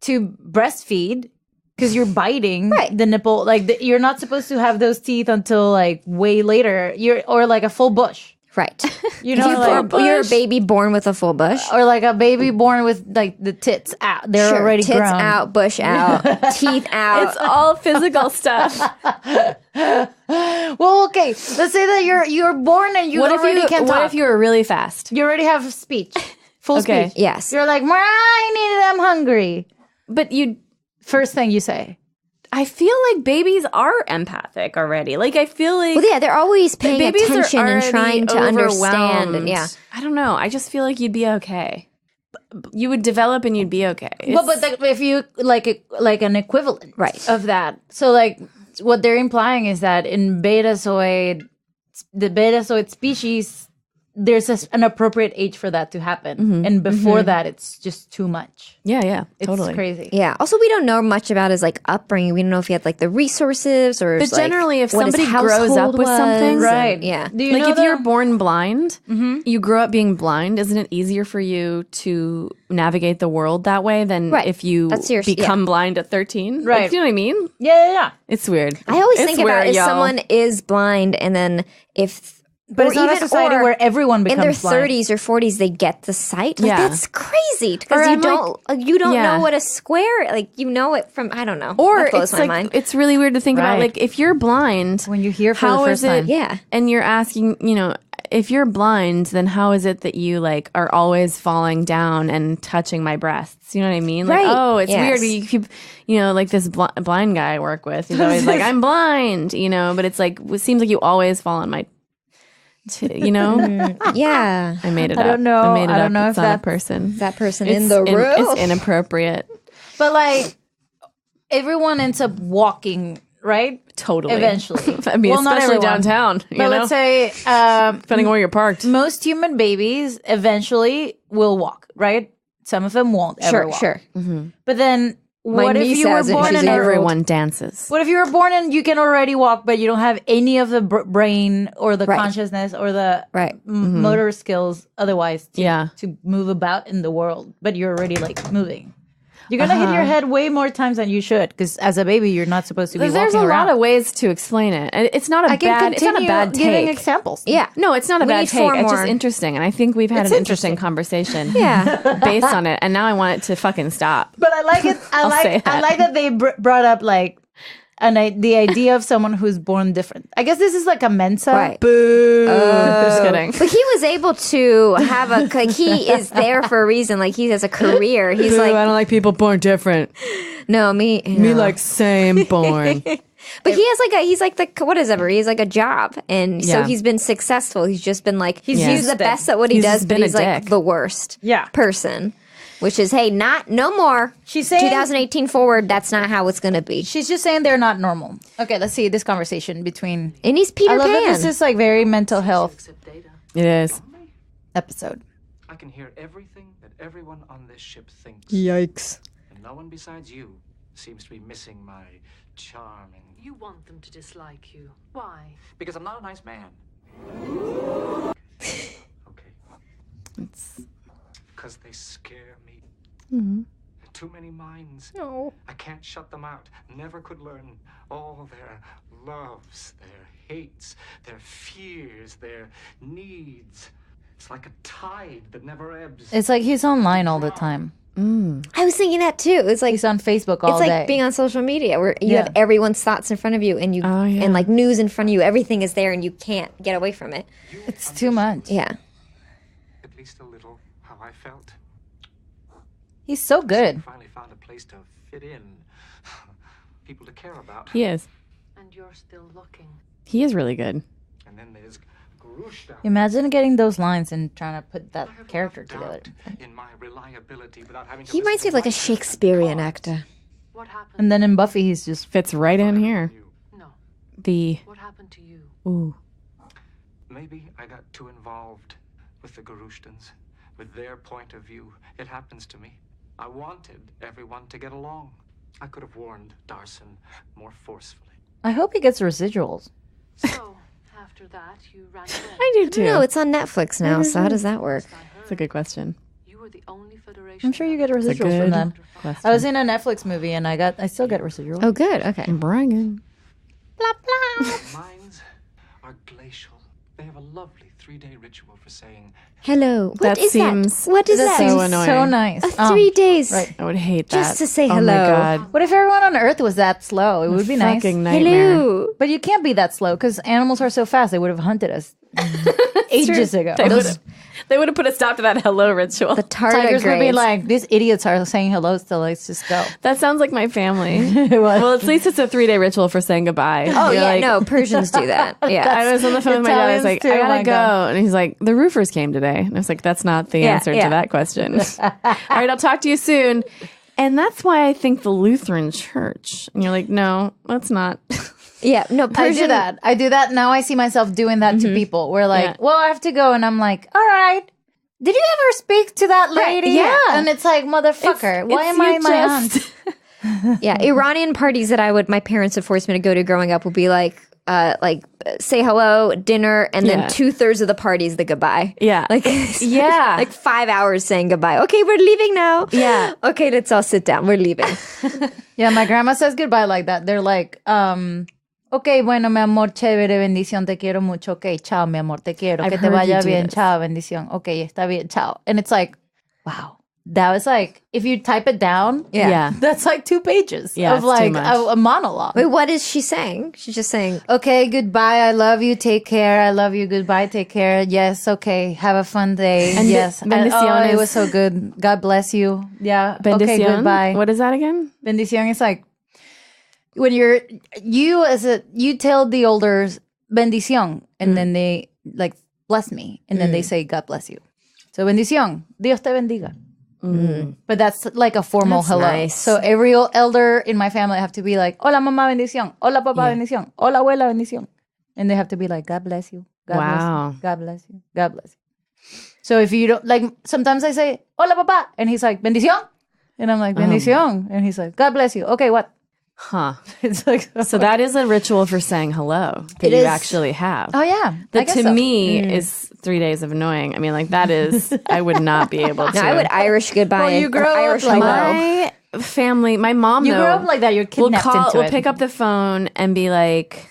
breastfeed because you're biting the nipple. Like you're not supposed to have those teeth until like way later. Or like a full bush. Right. You know, you're a baby born with a full bush. Or like a baby born with like the tits out. They're already tits grown. out, bush out, teeth out. It's all physical stuff. Well, okay. Let's say that you're born and you already can talk. What if you were really fast? You already have speech. Full Okay. speech. Yes. You're like, I need it, I'm hungry. But First thing you say. I feel like babies are empathic already. Like, I feel like... Well, yeah, they're always paying babies are attention and already trying to understand. overwhelmed. Yeah. I don't know. I just feel like you'd be okay. You would develop and you'd be okay. Well, but if you like an equivalent of that. So like what they're implying is that in the Betazoid species, there's an appropriate age for that to happen. And before that, it's just too much. Yeah, It's totally. crazy. Yeah. Also, we don't know much about his like upbringing. We don't know if he had like the resources or. But generally, if what his somebody grows up household with something, was, Right. and- yeah. Do you like know if you're born blind, you grow up being blind, isn't it easier for you to navigate the world that way than Right. if you That's your- become blind at 13? Right. Like, do you know what I mean? Yeah. It's weird. I always It's think about weird, if y'all. someone is blind and then if. But it's not a society where everyone becomes in their blind. 30s or 40s they get the sight. Like, Yeah. that's crazy Or because I'm you don't Yeah. know what a square like. You know it from I don't know. Or that blows it's my like mind. it's really weird to think about. Right. Like if you're blind, When you hear for how the is first time. it? Yeah. And you're asking, if you're blind, then how is it that you like are always falling down and touching my breasts? You know what I mean? Like, Right. oh, it's Yes. weird. You keep, like this blind guy I work with. He's always like, I'm blind, but it's like it seems like you always fall on my. Yeah. I made it I up. don't know. I made it I don't up. know It's if not a that's- person. That person It's in the room. It's inappropriate. But like everyone ends up walking, right? Totally. Eventually. I mean, Well, not especially everyone. downtown. But let's say depending on where you're parked. most human babies eventually will walk, right? Some of them won't ever walk. Sure. But then what if niece you were hasn't. born She's in a Everyone dances. What if you were born and you can already walk, but you don't have any of the brain or the Right. consciousness or the Right. motor skills otherwise Yeah. to move about in the world, but you're already like moving? You're gonna hit your head way more times than you should because as a baby you're not supposed to be There's walking a around. lot of ways to explain it. And it's not a I can bad. It's not a continue bad giving take. examples. Yeah. No, it's not a We bad need take. four It's just more. interesting, and I think we've had It's an interesting conversation. Yeah. based on it, and now I want it to fucking stop. But I like it. I'll say I that. like that they brought up like the idea of someone who's born different. I guess this is like a Mensa. Right. Boo. Just kidding. But he was able to have he is there for a reason. Like he has a career. He's Boo, like, I don't like people born different. no, me Me same born. But he's like a job, and so Yeah. he's been successful. He's just been like he's used the it. best at what he He's does, just but been a he's like dick. the worst Yeah. person. Which is no more. She's saying 2018 forward. That's not how it's gonna be. she's just saying they're not normal. Okay, let's see this conversation between. And he's Peter I love Pan. that this is like very mental health Accept data. It is. episode. I can hear everything that everyone on this ship thinks. Yikes. And no one besides you seems to be missing my charming. You want them to dislike you. Why? Because I'm not a nice man. Okay. Because they scare me. Too many minds. No. I can't shut them out. Never could learn all their loves, their hates, their fears, their needs. It's like a tide that never ebbs. It's like he's online all the time. I was thinking that too. It's like He's on Facebook all it's day. like being on social media where you have everyone's thoughts in front of you and you and like news in front of you. Everything is there and you can't get away from it. It's too much. Yeah. At least a little how I felt. He's so good. Finally found a place to fit in. People to care about. He is. And you're still looking. He is really good. And then there's Garushta. Imagine getting those lines and trying to put that character together. In my reliability without having to He reminds me of like a Shakespearean actor. What happened? And then in Buffy, he's just Fits right in here. No. The What happened to you? ooh. Maybe I got too involved with the Garushtans, with their point of view. It happens to me. I wanted everyone to get along. I could have warned Darson more forcefully. I hope he gets residuals. So, after that, you ran away. I do too. No, it's on Netflix now. So how does that work? That's a good question. You were the only Federation. I'm sure you get residuals from good that. question. I was in a Netflix movie and I still get residuals. Oh, good. Okay. Brian. Minds are glacial. They have a lovely 3-day ritual for saying Hello. What That is seems that? What is That that? seems so annoying. so nice. 3 days. right. I would hate that. Just to say Oh hello. my god. What if everyone on Earth was that slow? It would be nice. Fucking nightmare. Hello. But you can't be that slow because animals are so fast. They would have hunted us ages ago. They would have put a stop to that hello ritual. The Tigers would be tardigrades. like, these idiots are saying hello still. Let's just go. That sounds like my family. Well, at least it's a 3-day ritual for saying goodbye. Oh You're yeah, like- no, Persians do that. Yeah. I was on the phone with my dad. I was like, Italians too, I oh my gotta go. God. And he's like, the roofers came today. And I was like, that's not the answer yeah. to that question. All right, I'll talk to you soon. And that's why I think the Lutheran Church. And you're like, no, that's not. Yeah, no, I Persian. do that. I do that. Now I see myself doing that to people. We're like, Yeah. well, I have to go. And I'm like, all right. Did you ever speak to that lady? yeah. And it's like, motherfucker, why am I in my aunt? Yeah, Iranian parties that my parents would force me to go to growing up would be like say hello, dinner, and then Yeah. 2/3 of the party is the goodbye. Yeah. Like Yeah. like 5 hours saying goodbye. Okay, we're leaving now. Yeah. Okay, let's all sit down. We're leaving. Yeah, my grandma says goodbye like that. They're like, okay, bueno, mi amor, chévere, bendición, te quiero mucho. Okay, chao, mi amor, te quiero. I've Que te heard you vaya do bien, this. chao, bendición. Okay, está bien, chao. And it's like, wow. That was like, if you type it down, Yeah. that's like 2 pages Yeah, of it's too like much. a monologue. Wait, what is she saying? She's just saying, Okay, goodbye. I love you. Take care. I love you. Goodbye. Take care. Yes. Okay. Have a fun day. And yes. Oh, bendiciones. it was so good. God bless you. Yeah. Okay. Bendición. Goodbye. What is that again? Bendición is like when you tell the elders bendición, and then they like bless me, and then they say God bless you. So bendición. Dios te bendiga. But that's like a formal That's hello. nice. So every elder in my family have to be like, hola mamá bendición, hola papá bendición, hola abuela bendición. And they have to be like, God bless you, God bless Wow. you, God bless you, God bless you. So if you don't, like, sometimes I say, hola papá, and he's like, bendición. And I'm like, bendición. And he's like, God bless you. Okay, what? Huh. It's like, So that is a ritual for saying hello that It you is. actually have. oh yeah. I That guess to so. me is 3 days of annoying. I mean, like that is, I would not be able to. no, I would Irish goodbye. Well, you and- grow up Irish like hello. My family, my mom, You though, grew up like that. You're kidnapped into we'll it. pick up the phone and be like,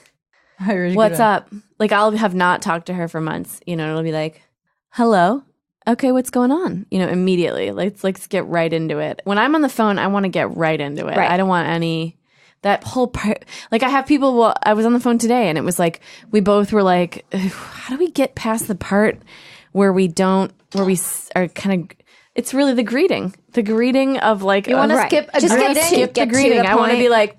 Irish what's goodbye. up? Like I'll have not talked to her for months. You know, it'll be like, hello. Okay, what's going on? You know, immediately. Let's get right into it. When I'm on the phone, I want to get right into it. Right. I don't want that whole part. Like I have people, well, I was on the phone today and it was like, we both were like, how do we get past the part where we are kind of, it's really the greeting of like, You want to Right. skip a Just greeting? skip the Get to greeting. the I want to point. be like,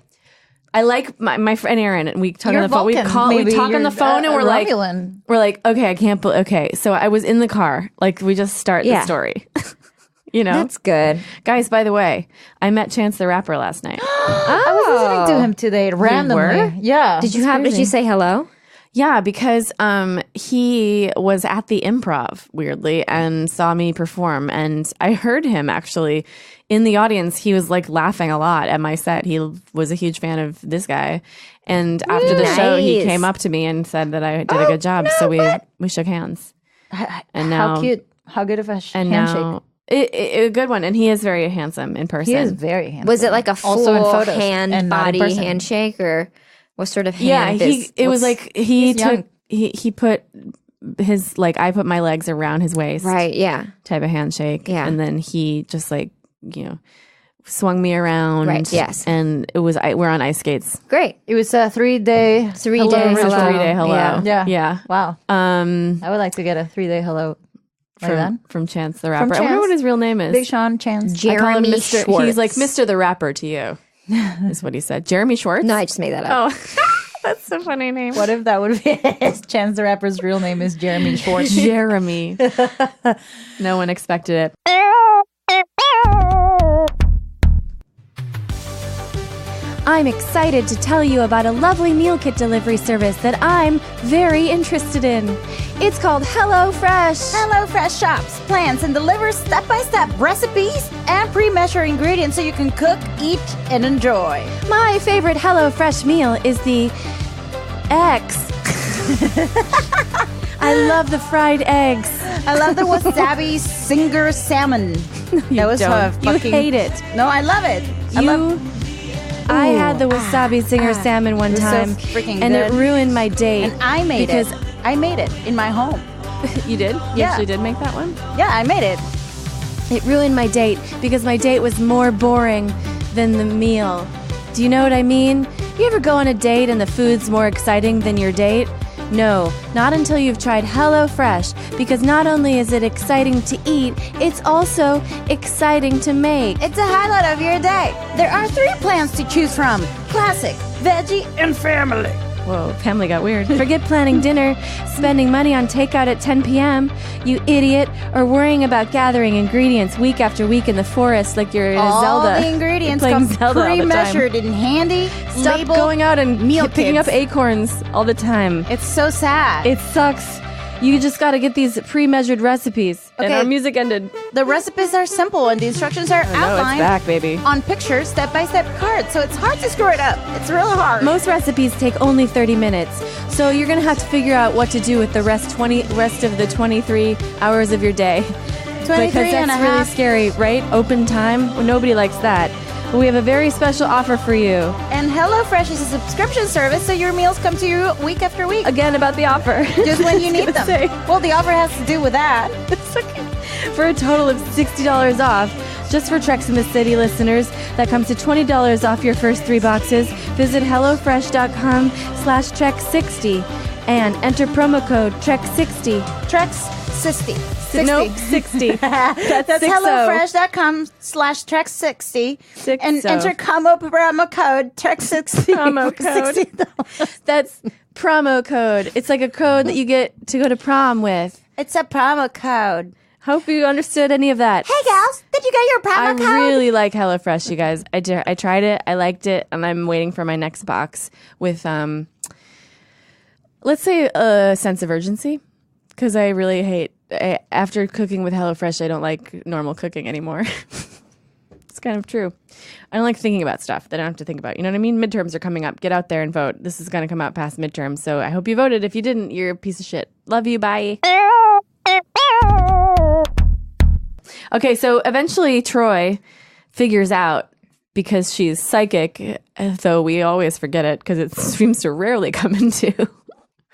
I like my friend Erin, and we talk You're on the phone. Vulcan, We maybe. talk on the You're, phone, and we're like, Romulan. okay, I can't believe. Okay, so I was in the car, like we just start the Yeah. story. You know, That's good. guys. By the way, I met Chance the Rapper last night. I was listening to him today randomly. were? Yeah. Did you say hello? Yeah, because he was at the Improv weirdly and saw me perform, and I heard him actually in the audience. He was like laughing a lot at my set. He was a huge fan of this guy, and after the show, he Nice. came up to me and said that I did a good job. So we shook hands, and now How cute. How good of a and handshake. now a good one. And he is very handsome in person. He is very handsome. Was it like a full Also in photos hand and not in body person. handshake, or what sort of Yeah, hand? it was like he He's young. took he put his like I put my legs around his waist, right. Yeah. type of handshake, Yeah. and then he just like swung me around. Right, yes. And we're on ice skates. Great. It was a 3-day It was a 3-day hello. Yeah. Wow. I would like to get a 3-day hello like that. From Chance the Rapper. I Chance. wonder what his real name is. Big Sean Chance. I call him Jeremy Mr. Schwartz. He's like Mr. the Rapper to you, is what he said. Jeremy Schwartz? No, I just made that up. Oh, that's a funny name. What if that would be Chance the Rapper's real name is Jeremy Schwartz? Jeremy. No one expected it. I'm excited to tell you about a lovely meal kit delivery service that I'm very interested in. It's called HelloFresh. HelloFresh shops, plans, and delivers step-by-step recipes and pre-measured ingredients so you can cook, eat, and enjoy. My favorite HelloFresh meal is the eggs. I love the fried eggs. I love the wasabi singer salmon. That was her You fucking... hate it. No, I love it. I had the wasabi singer salmon one It was so time, freaking and good. it ruined my date. And I made because it. I made it in my home. You did? You Yeah. actually did make that one? Yeah, I made it. It ruined my date because my date was more boring than the meal. Do you know what I mean? You ever go on a date and the food's more exciting than your date? No, not until you've tried HelloFresh, because not only is it exciting to eat, it's also exciting to make. It's a highlight of your day. There are 3 plans to choose from: classic, veggie, and family. Whoa, family got weird. Forget planning dinner, spending money on takeout at 10 p.m., you idiot, or worrying about gathering ingredients week after week in the forest like you're in a Zelda. All the ingredients Playing come Zelda all the time. pre-measured and handy. Stop labeled going out and meal picking up kits. acorns all the time. It's so sad. It sucks. You just got to get these pre-measured recipes. And Okay. our music ended. The recipes are simple and the instructions are No, it's outlined back, baby. on pictures, step-by-step cards. So it's hard to screw it up. It's really hard. Most recipes take only 30 minutes. So you're going to have to figure out what to do with the rest of the 23 hours of your day. 23 Because and that's a really half. scary, right? Open time. Well, nobody likes that. But we have a very special offer for you. And HelloFresh is a subscription service, so your meals come to you week after week. Again, about the offer. Just when you need them. Say. Well, the offer has to do with that. It's okay. For a total of $60 off. Just for Treks in the City listeners, that comes to $20 off your first 3 boxes. Visit HelloFresh.com/Trek60 and enter promo code Trek60. Trex 60. Nope, 60. That's 60. HelloFresh.com/Trex60 and 60. enter promo code Trex60. Promo code. $60. That's promo code. It's like a code that you get to go to prom with. It's a promo code. Hope you understood any of that. Hey, gals, did you get your promo code? I really like HelloFresh, you guys. I tried it. I liked it, and I'm waiting for my next box with, let's say, a sense of urgency, because I really hate. After cooking with HelloFresh, I don't like normal cooking anymore. It's kind of true. I don't like thinking about stuff that I don't have to think about. You know what I mean? Midterms are coming up. Get out there and vote. This is going to come out past midterms, so I hope you voted. If you didn't, you're a piece of shit. Love you. Bye. Okay, so eventually Troy figures out, because she's psychic, though we always forget it because it seems to rarely come into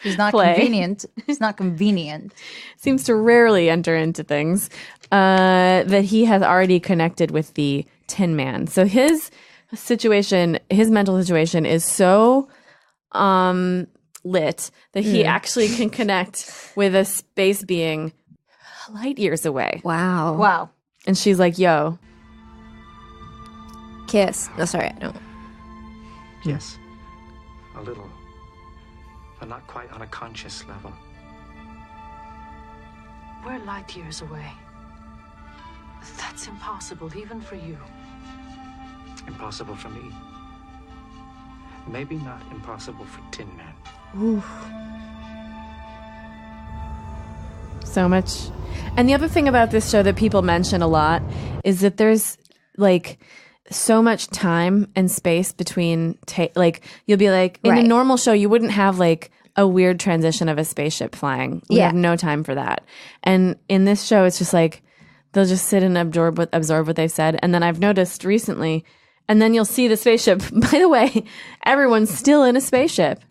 It's not play. convenient. It's not convenient. Seems to rarely enter into things, that he has already connected with the Tin Man. So his mental situation is so lit that he actually can connect with a space being light years away. Wow. Wow. And she's like, yo. Kiss. No, sorry, I don't. Yes. A little. But not quite on a conscious level. We're light years away. That's impossible, even for you. Impossible for me. Maybe not impossible for Tin Man. Oof. So much. And the other thing about this show that people mention a lot is that there's like so much time and space between like you'll be like in a normal show you wouldn't have like a weird transition of a spaceship flying. We have no time for that. And in this show it's just like they'll just sit and absorb what they've said. And then I've noticed recently, and then you'll see the spaceship. By the way, everyone's still in a spaceship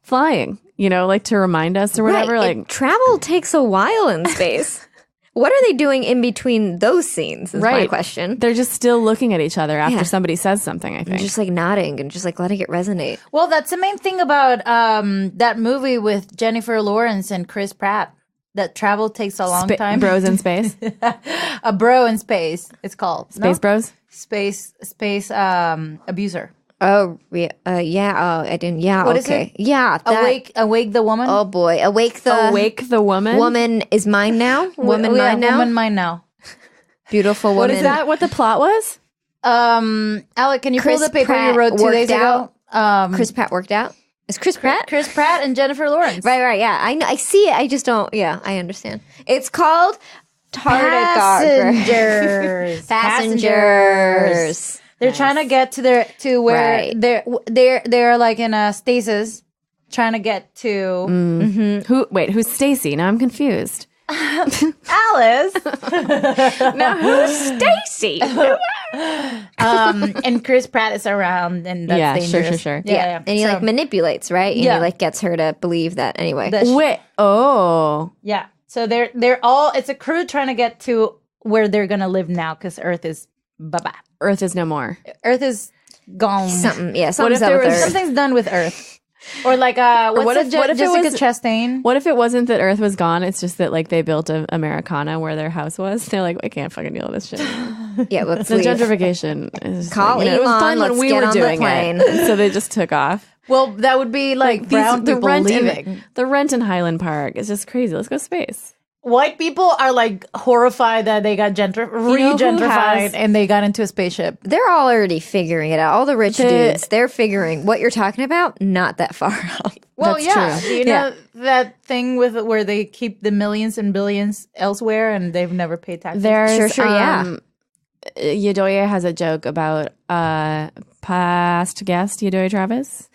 flying, you know, like to remind us or whatever. Right. Like Travel takes a while in space. What are they doing in between those scenes is my question. They're just still looking at each other after somebody says something, I think. And just like nodding and just like letting it resonate. Well, that's the main thing about that movie with Jennifer Lawrence and Chris Pratt. That travel takes a long time. Bros in space. A bro in space. It's called Space Bros. Space abuser. Oh yeah. Oh, I didn't. Yeah. What is okay. it? Yeah. Awake the woman. Oh boy. Awake the woman. Woman is mine now. Woman mine now. Woman mine now. Beautiful woman. What is that? What the plot was? Alec, can you Chris pull the paper Pratt you wrote 2 days ago? Chris Pratt worked out. Is Chris Pratt? Chris Pratt and Jennifer Lawrence. Right. Yeah. I know. I see it. I just don't. Yeah. I understand. It's called Passengers. Passengers. They're trying to get to where they're like in a stasis, trying to get to Who's Stacy? Now I'm confused. Alice. Now who's Stacy? And Chris Pratt is around, and that's dangerous. Sure. Yeah. And he like manipulates, right? And he like gets her to believe that anyway. Yeah. So they're all. It's a crew trying to get to where they're gonna live now because Earth is bye-bye. Earth is no more. Earth is gone. Something's What if up with Earth. something's done with Earth? Or like what if Jessica Chastain? What if it wasn't that Earth was gone? It's just that like they built a Americana where their house was. They're like, I can't fucking deal with this shit. Yeah, let's the leave. gentrification. Is Call like, it was Elon, fun when let's we get were on the doing plane. it, so they just took off. Well, that would be like brown people leaving. The rent in Highland Park is just crazy. Let's go space. White people are like horrified that they got re-gentrified and they got into a spaceship. They're all already figuring it out. All the rich dudes, they're figuring what you're talking about. Not that far off. Well, That's yeah. true. Do you know that thing with where they keep the millions and billions elsewhere and they've never paid taxes? There's, Sure, yeah. Yodoya has a joke about past guest Yodoya Travis.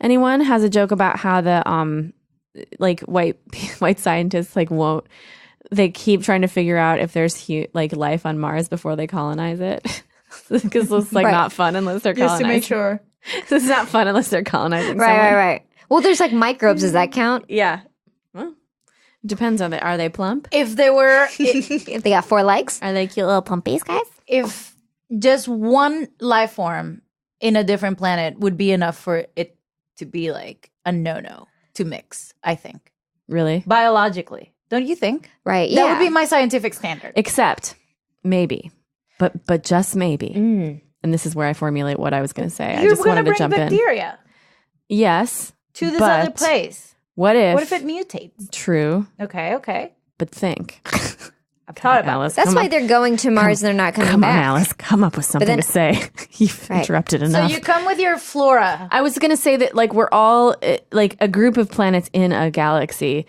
Anyone has a joke about how the like white scientists like won't. They keep trying to figure out if there's like life on Mars before they colonize it because it's like not fun unless they're colonizing. Just to make sure. It's not fun unless they're colonizing. Right. Well, there's like microbes. Does that count? Yeah. Well, depends on are they plump? If they were, If they got 4 legs, Are they cute little plumpies, guys? if just one life form in a different planet would be enough for it to be like a no-no to mix, I think. Really? Biologically. Don't you think? right? That would be my scientific standard. Except maybe, but just maybe. And this is where I formulate what I was going to say. I You're just going to wanted to bring jump in. bacteria Yes. to this but other place. What if? What if it mutates? True, Okay. but think. I've thought about Alice, That's come why up- they're going to Mars and they're not coming Come back. on, Alice. Come up with something then- to say. You've Right. interrupted So enough. you come with your flora. I was going to say that like we're all like a group of planets in a galaxy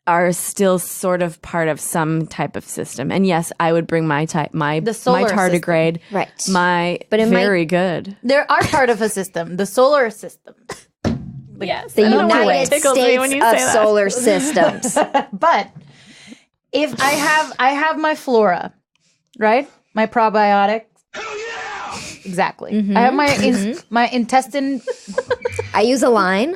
are still sort of part of some type of system. And yes, I would bring my solar tardigrade, Right. my But it might- very good. There are part of a system, the solar system. Yes. The I don't know why it United tickles me when States you of say that. solar systems. But if I have my flora, right? My probiotics. Hell yeah! Exactly. I have my intestine. I use a line.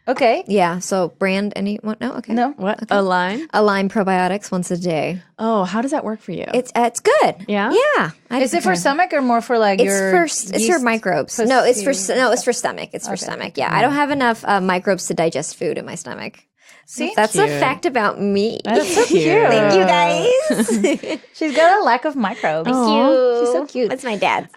Okay. Yeah. So brand anyone? No. Okay. No. What? A line? A line probiotics once a day. Oh, how does that work for you? It's good. Yeah? Yeah. Is it for stomach or more for like It's your? it's for microbes. No, it's for stomach. It's for stomach. Yeah, I don't have enough microbes to digest food in my stomach. See, That's a cute. fact about me. That's so cute. Thank you guys. she's got a lack of microbes. She's so cute. That's my dad.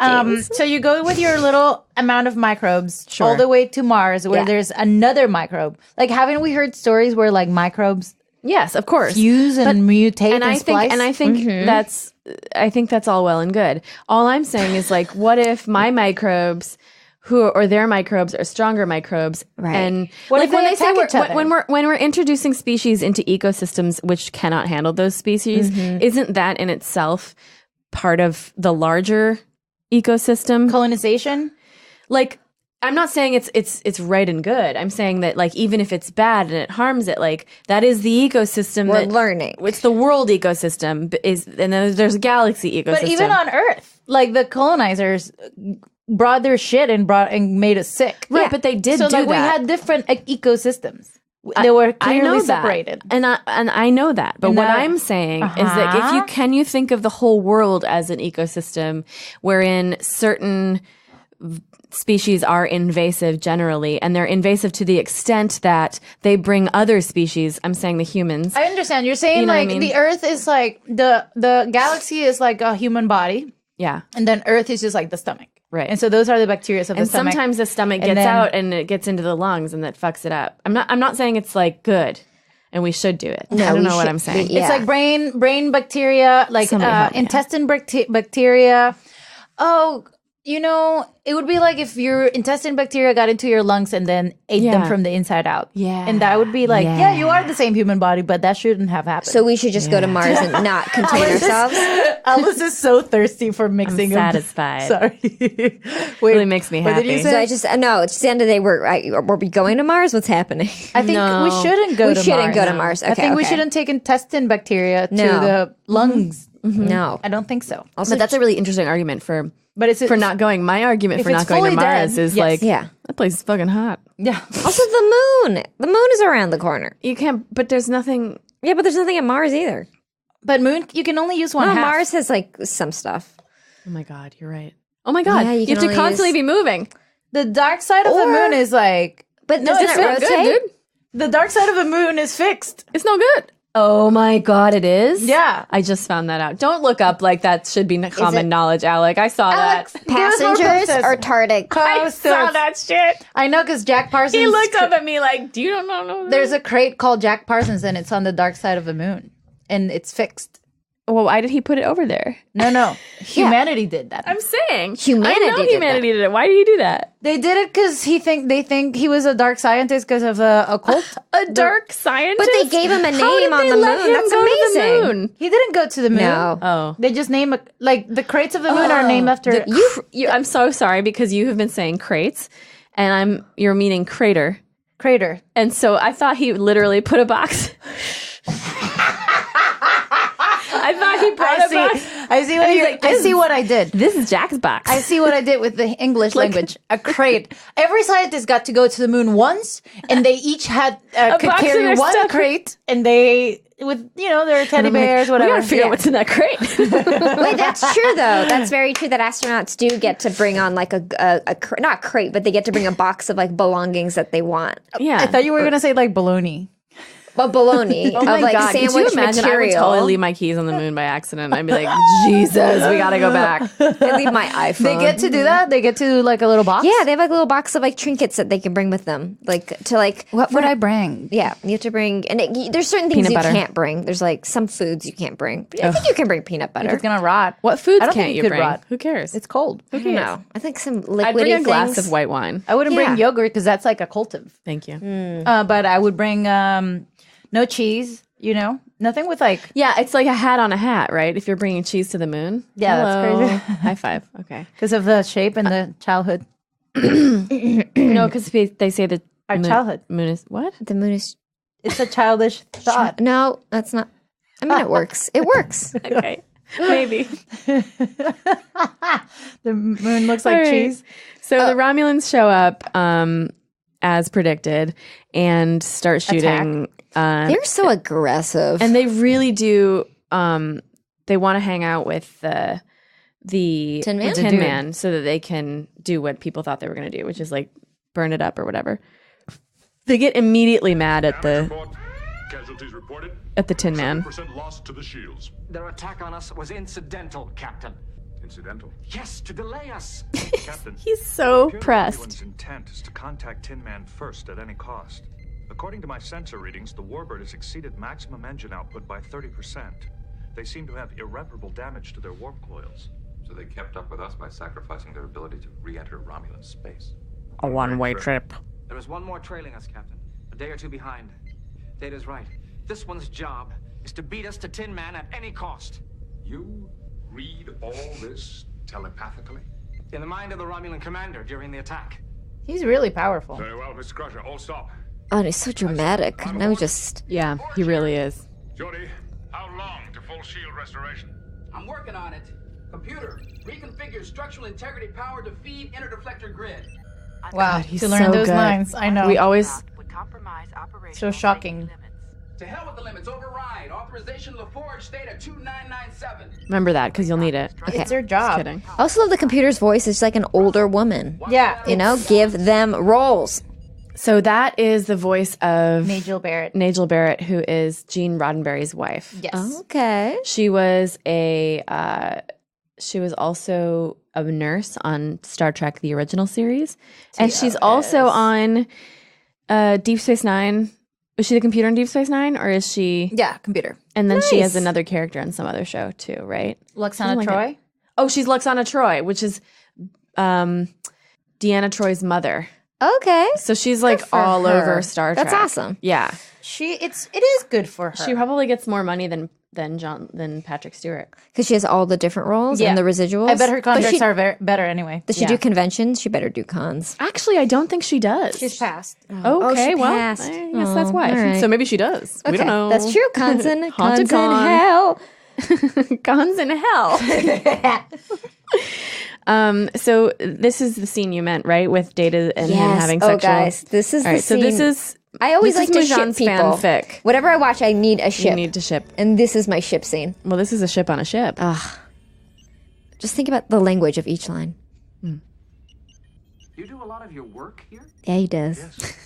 So you go with your little amount of microbes all the way to Mars, where there's another microbe. Like, haven't we heard stories where like microbes Yes, of course. fuse and mutate and I splice? think that's all well and good. All I'm saying is like, what if my microbes or their microbes are stronger microbes, Right. And What like if they when they say attack each other? when we're introducing species into ecosystems which cannot handle those species, isn't that in itself part of the larger ecosystem? colonization. Like, I'm not saying it's right and good. I'm saying that like even if it's bad and it harms it, like that is the ecosystem We're that learning. It's the world ecosystem and then there's a galaxy ecosystem. But even on Earth, like the colonizers brought their shit and made us sick. right, but they did So do like that. we had different ecosystems. They were I know clearly that. separated. And I know that. But And what that- I'm saying is that can you think of the whole world as an ecosystem wherein certain species are invasive generally, and they're invasive to the extent that they bring other species, I'm saying the humans. I understand. You're saying You know what I like mean? the Earth is like the galaxy is like a human body, Yeah. and then Earth is just like the stomach. Right. And so those are the bacteria of the And stomach. sometimes the stomach And gets then- out and it gets into the lungs and that fucks it up. I'm not saying it's like good and we should do it. I don't know what I'm saying. It's like brain bacteria, like Somebody help me out. intestine bacteria. Oh, you know, it would be like if your intestine bacteria got into your lungs and then ate them Yeah. from the inside out. Yeah. And that would be like, yeah, you are the same human body, but that shouldn't have happened. So we should just go to Mars and not contain ourselves. Alice is so thirsty for mixing them. satisfied. Sorry. Wait, Really makes me what happy. did you So say? I just no. It's the end of the day. Were we going to Mars? What's happening? I think No. we shouldn't go We to shouldn't Mars. go to Mars. I think we okay. shouldn't take intestine bacteria to No. the lungs. No. I don't think so. But that's a really interesting argument for But for not going. My argument if for it's not going to fully Mars dead, is yes. like, Yeah. that place is fucking hot. Yeah. Also, the moon. The moon is around the corner. You can't, but there's nothing. Yeah, but there's nothing at Mars either. But moon, you can only use one No, half. Mars has like some stuff. Oh my God, you're right. Oh my God, Yeah, you you can have to only constantly be moving. The dark side of the Or- moon is like, But No, doesn't it's it not good, rotate? dude. the dark side of the moon is fixed. It's no good. Oh my God, it is? Yeah. I just found that out. Don't look up like that should be common knowledge, Alec. I saw Alex, that. Passengers or tardigrades? I saw that shit. I know because Jack Parsons. He looked up at me like, do you don't know that? There's a crate called Jack Parsons, and it's on the dark side of the moon, and it's fixed. Well, why did he put it over there? No. Humanity did that. I'm saying. Humanity I know did humanity did it. Why did he do that? They did it because they think he was a dark scientist because of a cult. A dark scientist? But they gave him a How name did on they the let moon. him That's go to the amazing. moon? He didn't go to the moon. No. Oh. They just name like the crates of the moon are named after I'm so sorry because you have been saying crates and you're meaning crater. crater. And so I thought he literally put a box. I thought he brought a box. I see what And he's you. like, I this see is- what I did. This is Jack's box. I see what I did with the English language. A crate. Every scientist got to go to the moon once, and they each had could box of carry their one stuff. crate, and they with their teddy bears, We whatever. gotta figure out what's in that crate. Wait, that's true though. That's very true. That astronauts do get to bring on like not crate, but they get to bring a box of like belongings that they want. Yeah. I thought you were gonna say like baloney. A bologna Oh of my like God. Could you sandwich imagine? material. I would totally leave my keys on the moon by accident. I'd be like, Jesus, we gotta go back. I leave my iPhone. They get to do that. They get to do like a little box. Yeah, they have like a little box of like trinkets that they can bring with them, like to like. What would I bring? Yeah, you have to bring, and there's certain things Peanut you butter. can't bring. There's like some foods you can't bring. I think you can bring peanut butter. It's gonna rot. What foods I don't can't think it you could bring? rot. Who cares? It's cold. I don't know. I think some liquidy I'd bring a glass things. of white wine. I wouldn't Yeah. bring yogurt because that's like a cultive. Thank you. But I would bring no cheese. Nothing with like. Yeah, it's like a hat on a hat, right? If you're bringing cheese to the moon. Yeah, that's Hello. crazy. High five. Okay. Because of the shape and the childhood. No, because they say that Our childhood. moon is what? The moon is. It's a childish thought. No, that's not. I mean, it works. It works. Okay. Maybe. The moon looks like All right. cheese. So the Romulans show up as predicted and start shooting. They're so aggressive. And they really do. They want to hang out with the Tin Man? Tin Man so that they can do what people thought they were going to do, which is like burn it up or whatever. They get immediately mad at Casualties reported. the Tin Man. 7% loss to the shields. Their attack on us was incidental, Captain. Incidental. Yes, to delay us. Captain, He's so the pressed. Romulan's intent is to contact Tin Man first at any cost. According to my sensor readings, the Warbird has exceeded maximum engine output by 30%. They seem to have irreparable damage to their warp coils. So they kept up with us by sacrificing their ability to re-enter Romulan space. A one-way trip. There is one more trailing us, Captain. A day or two behind. Data's right. This one's job is to beat us to Tin Man at any cost. You read all this telepathically? In the mind of the Romulan commander during the attack. He's really powerful. Very well, Mr. Crusher. All stop. Oh, and he's so dramatic. Now we just. Yeah, he really is. Jody, how long to full shield restoration? I'm working on it. Computer, reconfigure structural integrity power to feed interdeflector grid. Wow, He's to learn so those good. lines, I know. We always. Would compromise operations So shocking. To hell with the limits. Override. Authorization LaForge state at 2997. Remember that because you'll need it. Okay. It's their job. Just kidding. I also love the computer's voice. It's like an older woman. Yeah. You know, give them roles. So that is the voice of Nigel Barrett. Nigel Barrett, who is Gene Roddenberry's wife. Yes. Okay. She was also a nurse on Star Trek: The Original Series, and she's also on Deep Space Nine. Was she the computer in Deep Space Nine, or is she? Yeah, computer. And then she has another character in some other show too, right? Lwaxana Troy. Oh, she's Lwaxana Troy, which is Deanna Troy's mother. Okay. So she's like all her. over Star Trek. That's awesome. Yeah, It is good for her. she probably gets more money than Patrick Stewart. Because she has all the different roles and the residuals. I bet her contracts are better anyway. Does she do conventions? She better do cons. Actually, I don't think she does. She's passed. Okay, she well, passed. I guess that's why. all right. So maybe she does. We don't know. That's true. Cons in Haunted hell. Cons in hell. So this is the scene you meant, right? With Data and him having sexual. Oh, guys, this is All the right, scene. so this is. I always this like is to ship Moujan's people. fanfic. Whatever I watch, I need a ship. You need to ship. And this is my ship scene. Well, this is a ship on a ship. Just think about the language of each line. You do a lot of your work here? Yeah, he does. Yes.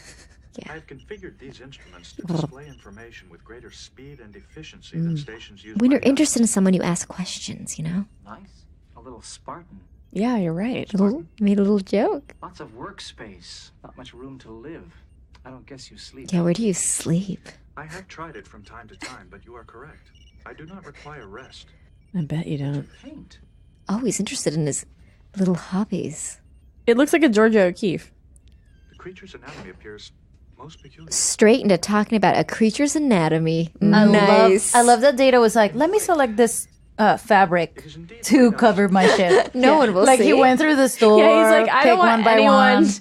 I have configured these instruments to display information with greater speed and efficiency than stations use. When you're interested in someone, you ask questions, you know? Nice. A little Spartan. Yeah, you're right. Made a little joke. Lots of workspace. Not much room to live. I don't guess you sleep. Yeah, where do you sleep? I have tried it from time to time, but you are correct. I do not require rest. I bet you don't. Paint. Oh, he's interested in his little hobbies. It looks like a Georgia O'Keeffe. The creature's anatomy appears most peculiar. Straight into talking about a creature's anatomy. I love that Data was like, let me select this fabric to cover my ship. No one will like see. he went through the store. Yeah, he's like, I don't picked want one by anyone. one.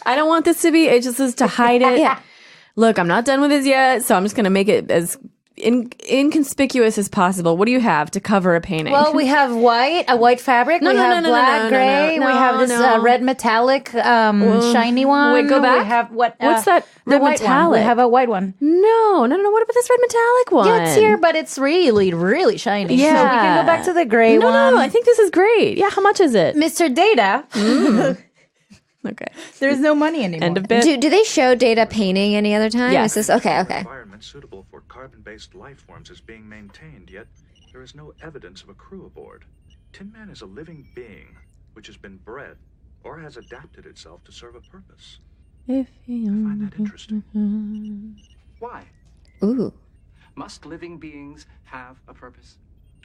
I don't want this to be. It just is to hide it. Yeah. Look, I'm not done with this yet, so I'm just gonna make it as inconspicuous as possible. What do you have to cover a painting? Well, we have a white fabric. No, we no, have no, no, black, no, no, gray. no, we have this no. red metallic, shiny one. Wait, go back. We have What's that? The Red white one. metallic. We have a white one. No. What about this red metallic one? Yeah, it's here, but it's really, really shiny. Yeah. So we can go back to the gray one. No, I think this is great. Yeah, how much is it? Mr. Data. Okay. There's no money anymore. End of bit. Do they show Data painting any other time? Yes. Is this okay? Environment suitable for carbon-based life forms is being maintained, yet there is no evidence of a crew aboard. Tin Man is a living being which has been bred or has adapted itself to serve a purpose. If I find that interesting. Why? Ooh. Must living beings have a purpose?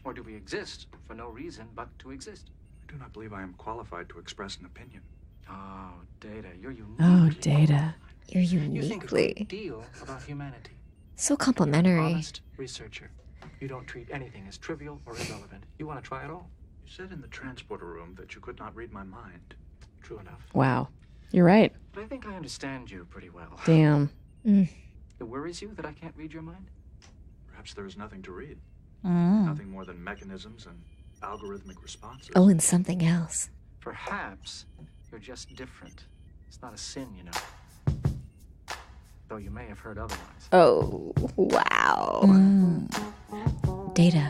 Or do we exist for no reason but to exist? I do not believe I am qualified to express an opinion. Oh, Data, you're unique. Oh, Data. You're You think a great uniquely deal about humanity. so complimentary. Honest researcher. You don't treat anything as trivial or irrelevant. You want to try it all. You said in the transporter room that you could not read my mind. True enough. Wow. You're right. But I think I understand you pretty well. Damn. It worries you that I can't read your mind? Perhaps there is nothing to read. Nothing more than mechanisms and algorithmic responses. Oh, and something else. Perhaps you're just different. It's not a sin, you know. Though you may have heard otherwise. Oh, wow. Data.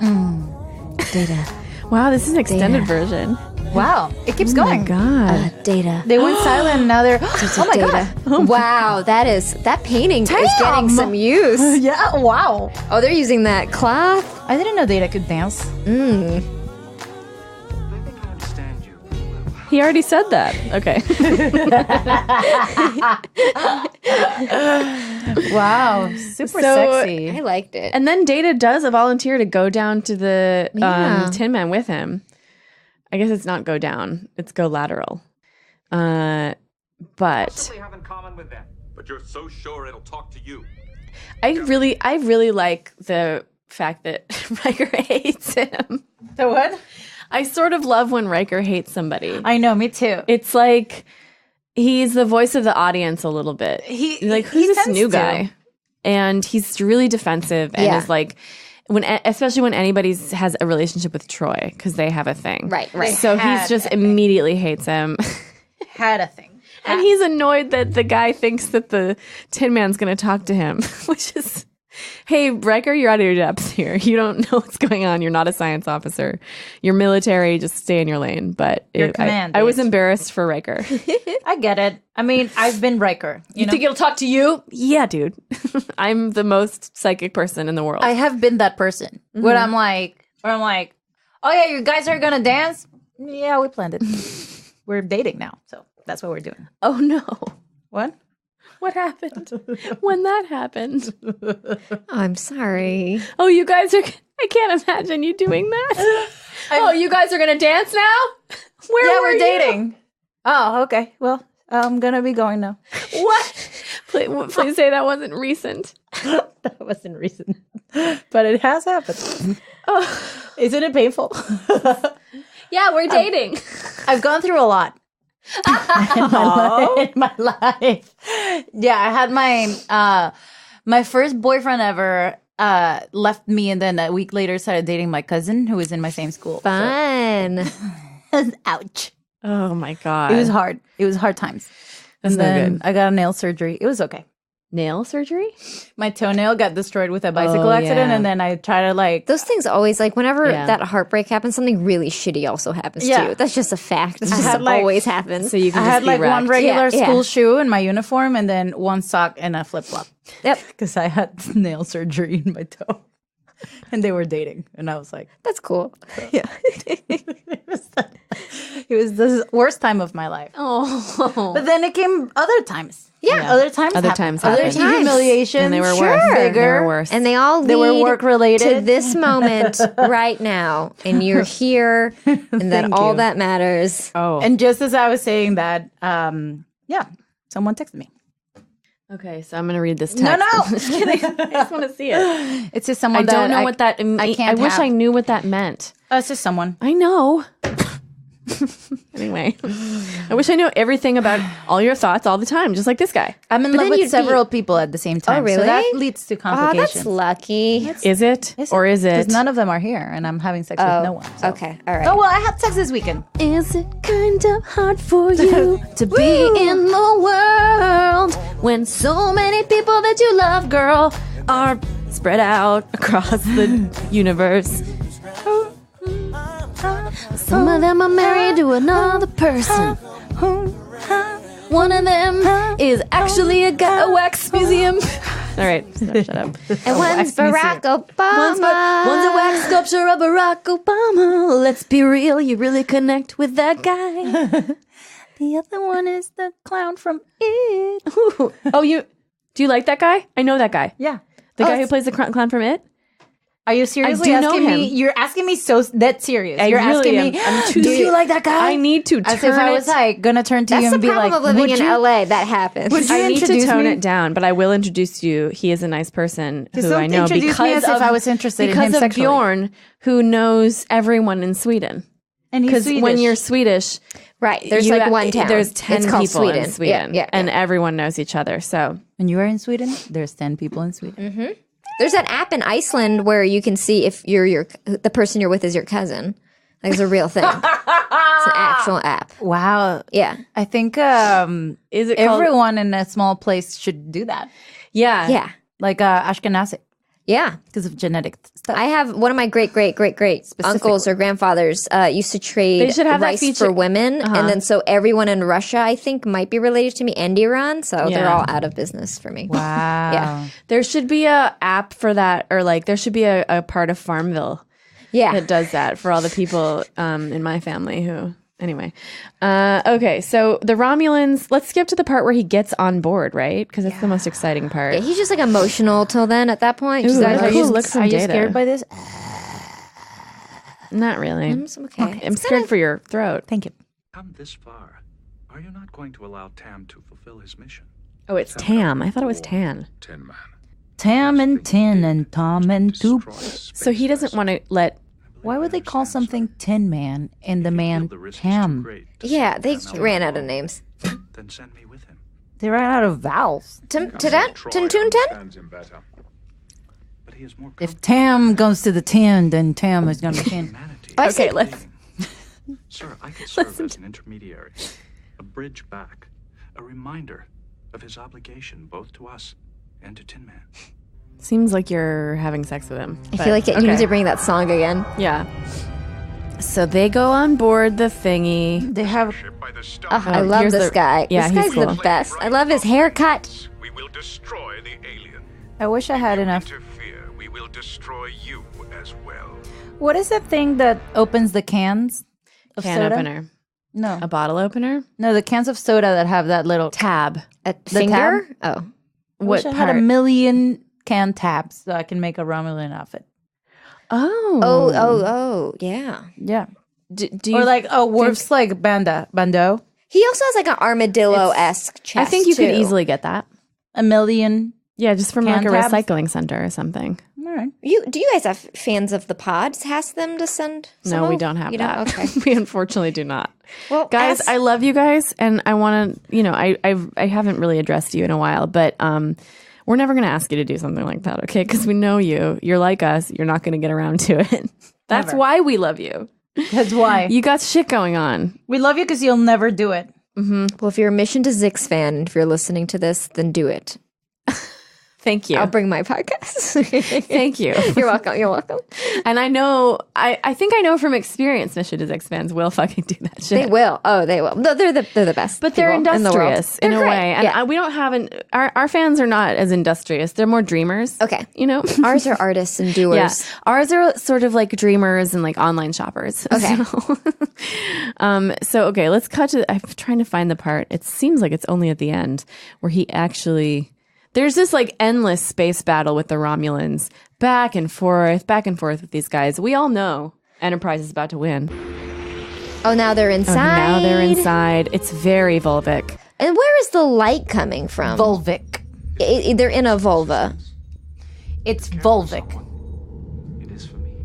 Data. Wow, this is an extended version. Wow, it keeps Oh my going. God. Data. They went silent and now they're. Oh my god! Wow, that painting is getting some use. Yeah. Wow. Oh, they're using that cloth. I didn't know Data could dance. I think I understand you pretty well. He already said that. Okay. Wow, super So- sexy. I liked it. And then Data does a volunteer to go down to the Yeah. Tin Man with him. I guess it's not go down; it's go lateral. But Possibly have in common with them. But you're so sure it'll talk to you. I really like the fact that Riker hates him. The what? I sort of love when Riker hates somebody. I know, me too. It's like he's the voice of the audience a little bit. He's like, who's this tends new to. guy? And he's really defensive and Yeah. is like, especially when anybody has a relationship with Troy because they have a thing. Right. So had he's just a thing. immediately hates him. Had a thing. And he's annoyed that the guy thinks that the Tin Man's going to talk to him, which is, hey, Riker, you're out of your depth here. You don't know what's going on. You're not a science officer. You're military. Just stay in your lane. But I was embarrassed for Riker. I get it. I mean, I've been Riker. You think he'll talk to you? Yeah, dude. I'm the most psychic person in the world. I have been that person where I'm like, oh yeah, you guys are going to dance? Yeah, we planned it. We're dating now. So that's what we're doing. Oh, no. What? What happened when that happened? I'm sorry. Oh, you guys are... I can't imagine you doing that. You guys are going to dance now? We're dating. Oh, okay. Well, I'm going to be going now. What? Please say that wasn't recent. That wasn't recent. But it has happened. Oh, isn't it painful? Yeah, we're dating. I've gone through a lot. in my life. Yeah, I had my first boyfriend ever left me, and then a week later started dating my cousin who was in my same school. Fun. So. Ouch. Oh my God. It was hard. It was hard times. That's and then I got a nail surgery. It was okay. Nail surgery? My toenail got destroyed with a bicycle accident, and then I try to those things always whenever that heartbreak happens, something really shitty also happens to you. That's just a fact. It just always happens. So you can I had wrecked. one regular school shoe in my uniform, and then one sock and a flip flop. Yep, because I had nail surgery in my toe, and they were dating, and I was like, "That's cool." Yeah, it was the worst time of my life. Oh, but then it came other times. Yeah. Other times happened. Humiliation. And they were worse. Bigger. They were worse. And they all they were work related to this moment right now. And you're here, and that all that matters. Oh. And just as I was saying that, someone texted me. Okay, so I'm going to read this text. No. Just kidding. I just want to see it. It's just someone I don't know what that means. I wish I knew what that meant. It's just someone. I know. Anyway, I wish I knew everything about all your thoughts all the time, just like this guy. I'm in love with several people at the same time. Oh, really? So that leads to complications. Oh, that's lucky. Is it? Or is it? Because none of them are here, and I'm having sex with no one. So. Okay, all right. Oh, well, I had sex this weekend. Is it kind of hard for you to be in the world when so many people that you love, girl, are spread out across the universe? Some of them are married to another person. One of them is actually a wax museum. All right, shut up. And one's Barack Obama. One's a wax sculpture of Barack Obama. Let's be real, you really connect with that guy. The other one is the clown from It. Ooh. Oh, do you like that guy? I know that guy. Yeah. The guy who plays the clown from It? Are you seriously asking me? You're asking me so that serious. You're really asking me, do you like that guy? I need to As if I was gonna turn to you and be like, That's the problem of living in LA. That happens. I need to tone it down, but I will introduce you. He is a nice person who I know because me as if I was interested in him because of sexually. Bjorn, who knows everyone in Sweden. And he's Swedish. When you're Swedish, right? There's one town. There's 10 it's called people Sweden. in Sweden, and everyone knows each other. So when you are in Sweden, there's 10 people in Sweden. Mm-hmm. There's that app in Iceland where you can see if the person you're with is your cousin. Like, it's a real thing. It's an actual app. Wow. Yeah. I think is it everyone in a small place should do that. Yeah. Yeah. Like Ashkenazi. Yeah. Because of genetic stuff. I have one of my great uncles or grandfathers used to trade rice for women. And then so everyone in Russia, I think, might be related to me and Iran. So they're all out of business for me. Wow. Yeah. There should be a app for that, or like there should be a part of Farmville that does that for all the people in my family who... Anyway, okay, so the Romulans, let's skip to the part where he gets on board, right? Because that's the most exciting part. Yeah, he's just like emotional till then at that point. Ooh, Are you scared by this? Not really. I'm okay. I'm scared for your throat. Thank you. Come this far. Are you not going to allow Tam to fulfill his mission? Oh, it's Tam. I thought it was Tan. Tin Man. Tam and Tin and Tom and Toop. So he doesn't want to let... Why would they call something Tin Man and the man Tam? Yeah, they ran out of names. Then send me with him. They ran out of vowels. Tin? But he is more If Tam goes to the tin, then Tam is going to tin. Okay, let's... Sir, I could serve as an intermediary. A bridge back. a reminder of his obligation both to us and to Tin Man. Seems like you're having sex with him. I feel like you need to bring that song again. Yeah. So they go on board the thingy. They have. I love this guy. Yeah, this guy's he's cool. the best. I love his haircut. We will destroy the alien. I wish I had enough. Interfere, we will destroy you as well. What is that thing that opens the cans of Can soda? opener. No. A bottle opener? No, the cans of soda that have that little tab. A The finger? tab? Oh. I wish I had a million can tabs so I can make a Romulan outfit. Oh. Yeah. Yeah. Do you, Or like Worf's like bando. He also has like an armadillo-esque chest, I think you could too. easily get that. A million. Yeah, just from Can like a tabs? recycling center or something. All right. Do you guys have fans of the pods? Ask them to send some No, we of? don't have You that. don't? Okay. We unfortunately do not. Well, Guys, I love you guys, and I want to, I haven't really addressed you in a while, but we're never going to ask you to do something like that, okay? Because we know you. You're like us. You're not going to get around to it. That's Never. why we love you. That's why. You got shit going on. We love you because you'll never do it. Mm-hmm. Well, if you're a Mission to Zix fan, if you're listening to this, then do it. Thank you. I'll bring my podcast. Thank you. You're welcome. You're welcome. And I know, I think I know from experience, Mission to Zix fans will fucking do that shit. They will. Oh, they will. No, they're the best. But they're people in the world. industrious in a They're great. way. And we don't have our fans are not as industrious. They're more dreamers. Okay. You know? Ours are artists and doers. Yeah. Ours are sort of like dreamers and like online shoppers. Okay. So okay, let's cut to, I'm trying to find the part. It seems like it's only at the end where he actually, there's this like endless space battle with the Romulans, back and forth with these guys. We all know Enterprise is about to win. Oh, now they're inside. Now they're inside. It's very Volvic. And where is the light coming from? Volvic. They're in a vulva. It's Volvic. It is for me.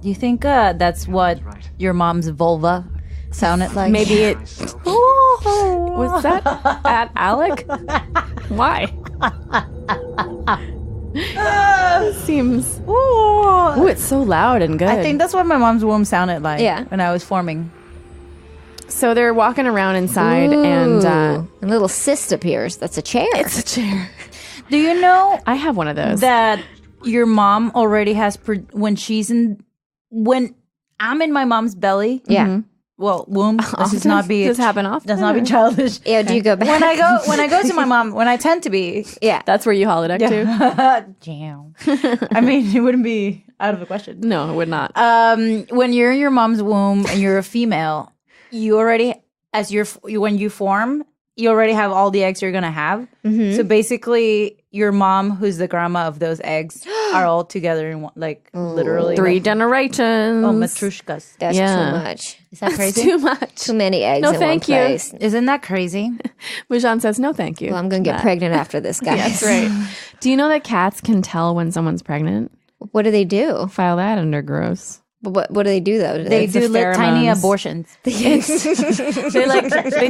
Do you think that's what your mom's vulva sounded like? Maybe it. Was that at Alec? Why? Seems. Ooh, it's so loud and good. I think that's what my mom's womb sounded like. Yeah. When I was forming. So they're walking around inside, and a little cyst appears. That's a chair. it's a chair. Do you know I have one of those. that your mom already has when I'm in my mom's belly? Yeah. Well, womb. This is not be. Does happen often? Does not be childish. Yeah. Do you go back? When I go to my mom, when I tend to be. Yeah. That's where you holodeck to? Damn. I mean, it wouldn't be out of the question. No, it would not. When you're in your mom's womb and you're a female, you already, when you form, you already have all the eggs you're gonna have. Mm-hmm. So basically, your mom, who's the grandma of those eggs, are all together in one, like literally 3 like, generations. oh, matrushkas. That's Yeah. too much. Is that crazy? Too much. Too many eggs No, in thank one you. place. Isn't that crazy? Moujan says no, thank you. Well, I'm going to get pregnant after this, guys. That's right. Do you know that cats can tell when someone's pregnant? What do they do? File that under gross. What do they do, though? They do tiny pheromones. abortions. They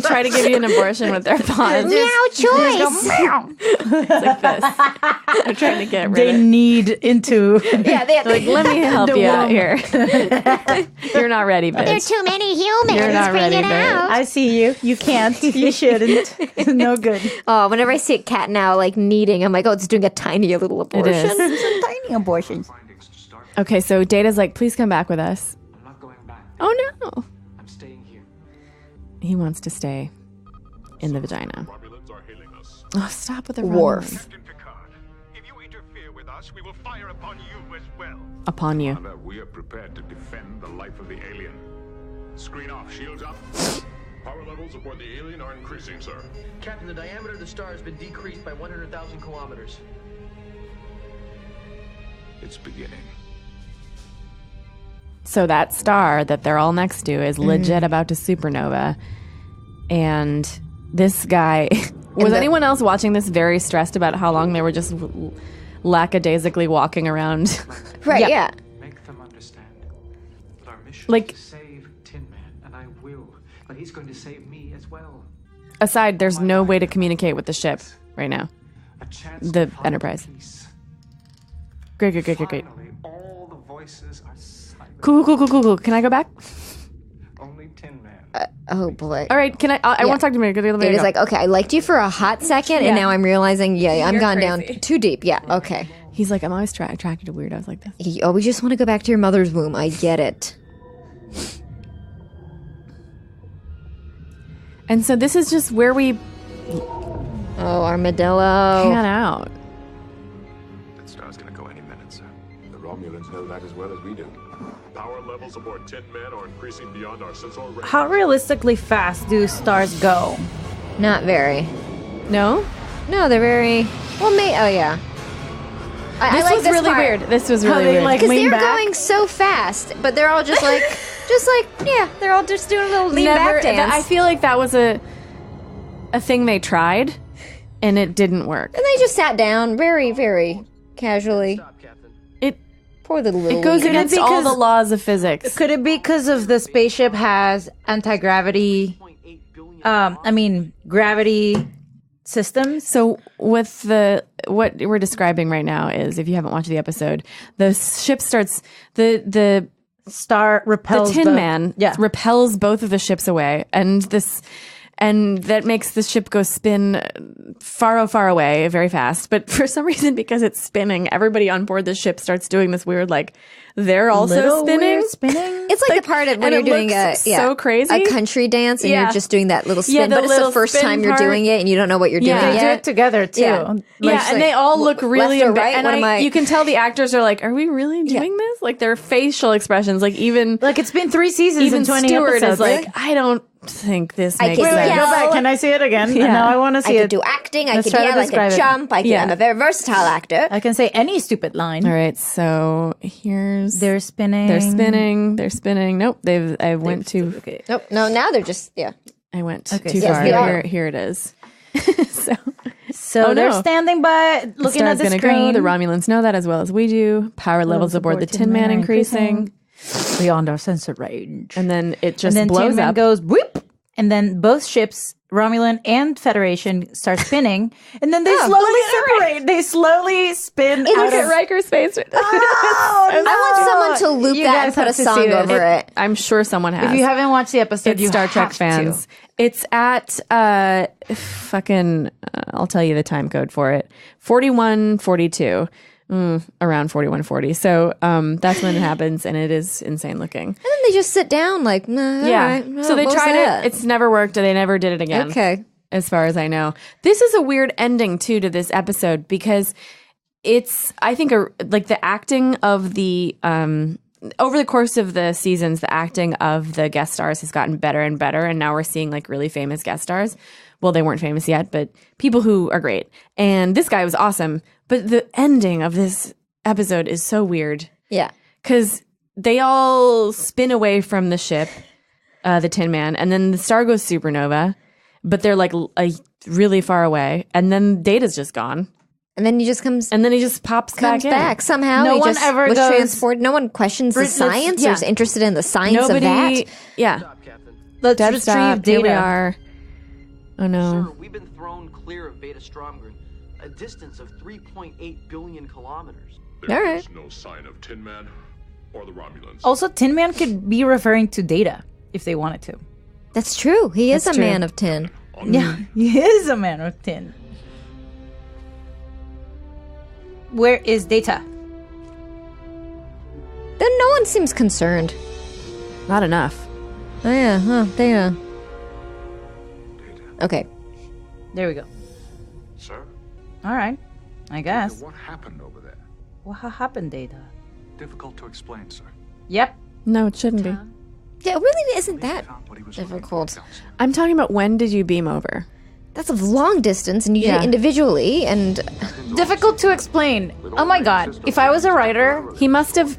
try to give you an abortion with their paws. Meow choice. It's like this. They're trying to get rid They of it. need into. Yeah, they have Like, let me help The you out womb. here. You're not ready, bitch. There are too many humans. You're not Bring ready, it bitch. out. I see you. You can't. You shouldn't. No good. Oh, whenever I see a cat now, like kneading, I'm like, oh, it's doing a tiny little abortion. is. Some tiny abortions. Findings to start. Okay, so Data's like, please come back with us. I'm not going back. Oh no. I'm staying here. He wants to stay in the vagina. Romulans are hailing us. Oh, stop with the Worf. Romulans. Captain Picard, if you interfere with us, we will fire upon you as well. Upon you. Commander, we are prepared to defend the life of the alien. Screen off, shields up. Power levels aboard the alien are increasing, sir. Captain, the diameter of the star has been decreased by 100,000 kilometers. It's beginning. So that star that they're all next to is legit about to supernova. And this guy, was anyone else watching this very stressed about how long they were just lackadaisically walking around? Right, yeah. Make them understand that our mission Like- is to save Tin Man, and I will. But he's going to save me as well. Aside, there's no way to communicate with the ship right now. A chance The to find Enterprise. peace. Great. Finally, all the voices are silent. Cool. Can I go back? Only Tin Man Oh boy. All right, can I want to talk to me. Go the other way. He's like, okay, I liked you for a hot second, and now I'm realizing, I'm gone down too deep. Yeah, okay. He's like, I'm always attracted to weirdos like this. You always just want to go back to your mother's womb. I get it. And so this is just where we armadillo pan out. That star's gonna go any minute, sir. The Romulans know that as well as we do. Power levels aboard Tin Man are increasing beyond our sensor range. How realistically fast do stars go? Not very. No? No, they're very... Well, oh, yeah. I This like was this really part. weird. This was How really they, weird. like, Because lean they're back? going so fast, but they're all just like, they're all just doing a little lean back dance. I feel like that was a thing they tried, and it didn't work. And they just sat down very, very casually. It Poor little It goes Louie. against all the laws of physics. Could it be because of the spaceship has anti-gravity? Gravity systems. So with what we're describing right now is, if you haven't watched the episode, the ship starts the star repels the Tin both. Man repels both of the ships away, and that makes the ship go spin far away very fast. But for some reason, because it's spinning, everybody on board the ship starts doing this weird, like, they're also Little spinning. weird spinning. It's like the part of when and you're it doing looks so crazy. a country dance and Yeah. you're just doing that little spin, Yeah, the but it's the little first spin time you're part. doing it and you don't know what you're doing Yeah. They do yet. it together too. Yeah. Like, Yeah, and they all look really left or right? and What am I- you can tell the actors are like, are we really doing this? Like, their facial expressions, like, even like it's been 3 seasons even and 20 Stewart episodes. is like, I don't think this I makes can sense. yell. Go back. Can I see it again? Yeah. Now I want to I see can it. do acting, I Let's can try to yell, I describe can it. jump, I'm a very versatile actor. I can say any stupid line. All right, so here's They're spinning. They're spinning. Nope, I went too. Okay. Nope, no, now they're just, I went Okay, too so far. they are. Here it is. So Oh, they're no. standing by, looking Star's at the gonna screen. Go. The Romulans know that as well as we do. Power levels aboard the Tin Man increasing, beyond our sensor range. and then it just and then blows Tin Man up. goes whoop, and then both ships, Romulan and Federation, start spinning, and then they slowly separate. They slowly spin. Look out at of- Riker's face. Oh, no. I want someone to loop You that guys and put have a to song see this. over it. I'm sure someone has. If you haven't watched the episode, it's you Star Trek have fans. to. It's at I'll tell you the time code for it. 4142. Around 4140. So that's when it happens, and it is insane looking. And then they just sit down like, nah, Yeah. all right. No, So they what was tried that? it. It's never worked, and they never did it again. Okay. As far as I know. This is a weird ending, too, to this episode, because it's, I think, like the acting of the, over the course of the seasons, the acting of the guest stars has gotten better and better, and now we're seeing like really famous guest stars. Well, they weren't famous yet, but people who are great. And this guy was awesome. But the ending of this episode is so weird. Yeah. Because they all spin away from the ship, the Tin Man, and then the star goes supernova, but they're like really far away, and then Data's just gone. And then he just comes And then he just pops back in. somehow. No he one just ever was goes- transported. No one questions the Let's- science yeah. or is interested in the science Nobody, of that. yeah. Let's Dead retrieve stop. Here we data. are. Oh no. Sir, we've been thrown clear of Beta Stromgren, a distance of 3.8 billion kilometers. There All is right. no sign of Tin Man or the Romulans. Also, Tin Man could be referring to Data if they wanted to. That's true. He is That's a true. man of tin. Yeah, he is a man of tin. Where is Data? Then no one seems concerned. Not enough. Oh yeah, data. Okay. There we go. Sir? All right, I guess. What happened over there? What happened, Data? Difficult to explain, sir. Yep. No, it shouldn't be. Yeah, it really isn't that difficult. I'm talking about, when did you beam over? That's a long distance, and you did Yeah. it individually, and Difficult to explain. Oh my god! If I was a writer, He must have.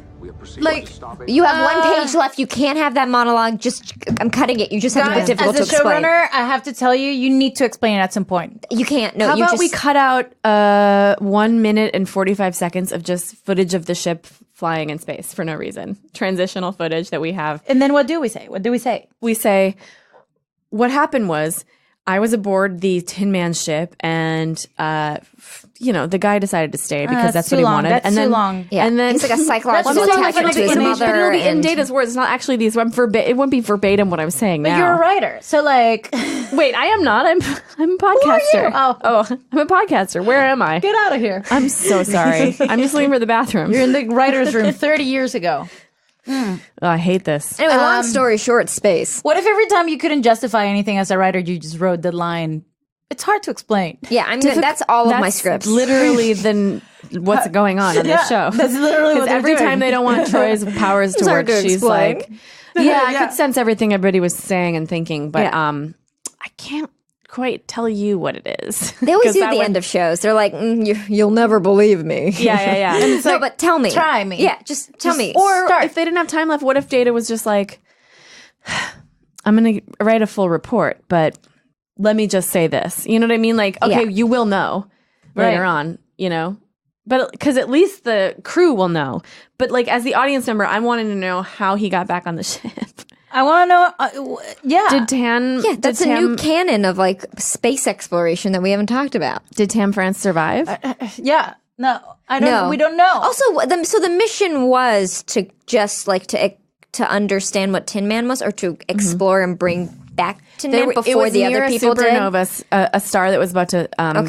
like, you have one page left. You can't have that monologue. Just, I'm cutting it. You just have to guys, be difficult to as a explain. showrunner, I have to tell you, you need to explain it at some point. You can't. No, How you about just. we cut out 1 minute and 45 seconds of just footage of the ship flying in space for no reason? Transitional footage that we have. And then what do we say? What do we say? We say, what happened was, I was aboard the Tin Man ship, and the guy decided to stay because that's what he wanted. That's and too then, long. Yeah. And then He's like a psychological Well, attachment to his but mother. it'll be in and- Data's words. It's not actually these. It wouldn't be verbatim what I was saying. But now. you're a writer, so like, Wait, I am not. I'm a podcaster. Oh, I'm a podcaster. Where am I? get out of here. I'm so sorry. I'm just looking for the bathroom. You're in the writer's room 30 years ago. Oh, I hate this. Anyway, long story short, space. What if every time you couldn't justify anything as a writer, you just wrote the line? It's hard to explain. Yeah, that's all of my scripts. Literally, what's going on this show? That's literally what they're every doing. time they don't want Troy's powers to It's hard work, to she's explain. like, I could sense everything everybody was saying and thinking, but I can't quite tell you what it is. They always 'Cause do that at the would- end of shows. They're like, you'll never believe me. Yeah. And it's No, like, but tell me. try me. Yeah, just tell me. or if they didn't have time left, what if Data was just like, I'm going to write a full report, but let me just say this. You know what I mean? Like, okay, you will know later on, but because at least the crew will know. But like, as the audience member, I'm wanting to know how he got back on the ship. I want to know. Did Tan? Yeah, that's a new canon of like space exploration that we haven't talked about. Did Tam France survive? Yeah. No, I don't. No. We don't know. Also, so the mission was to just like to understand what Tin Man was, or to explore and bring back Tin Man before the other people did. Supernova, a star that was about to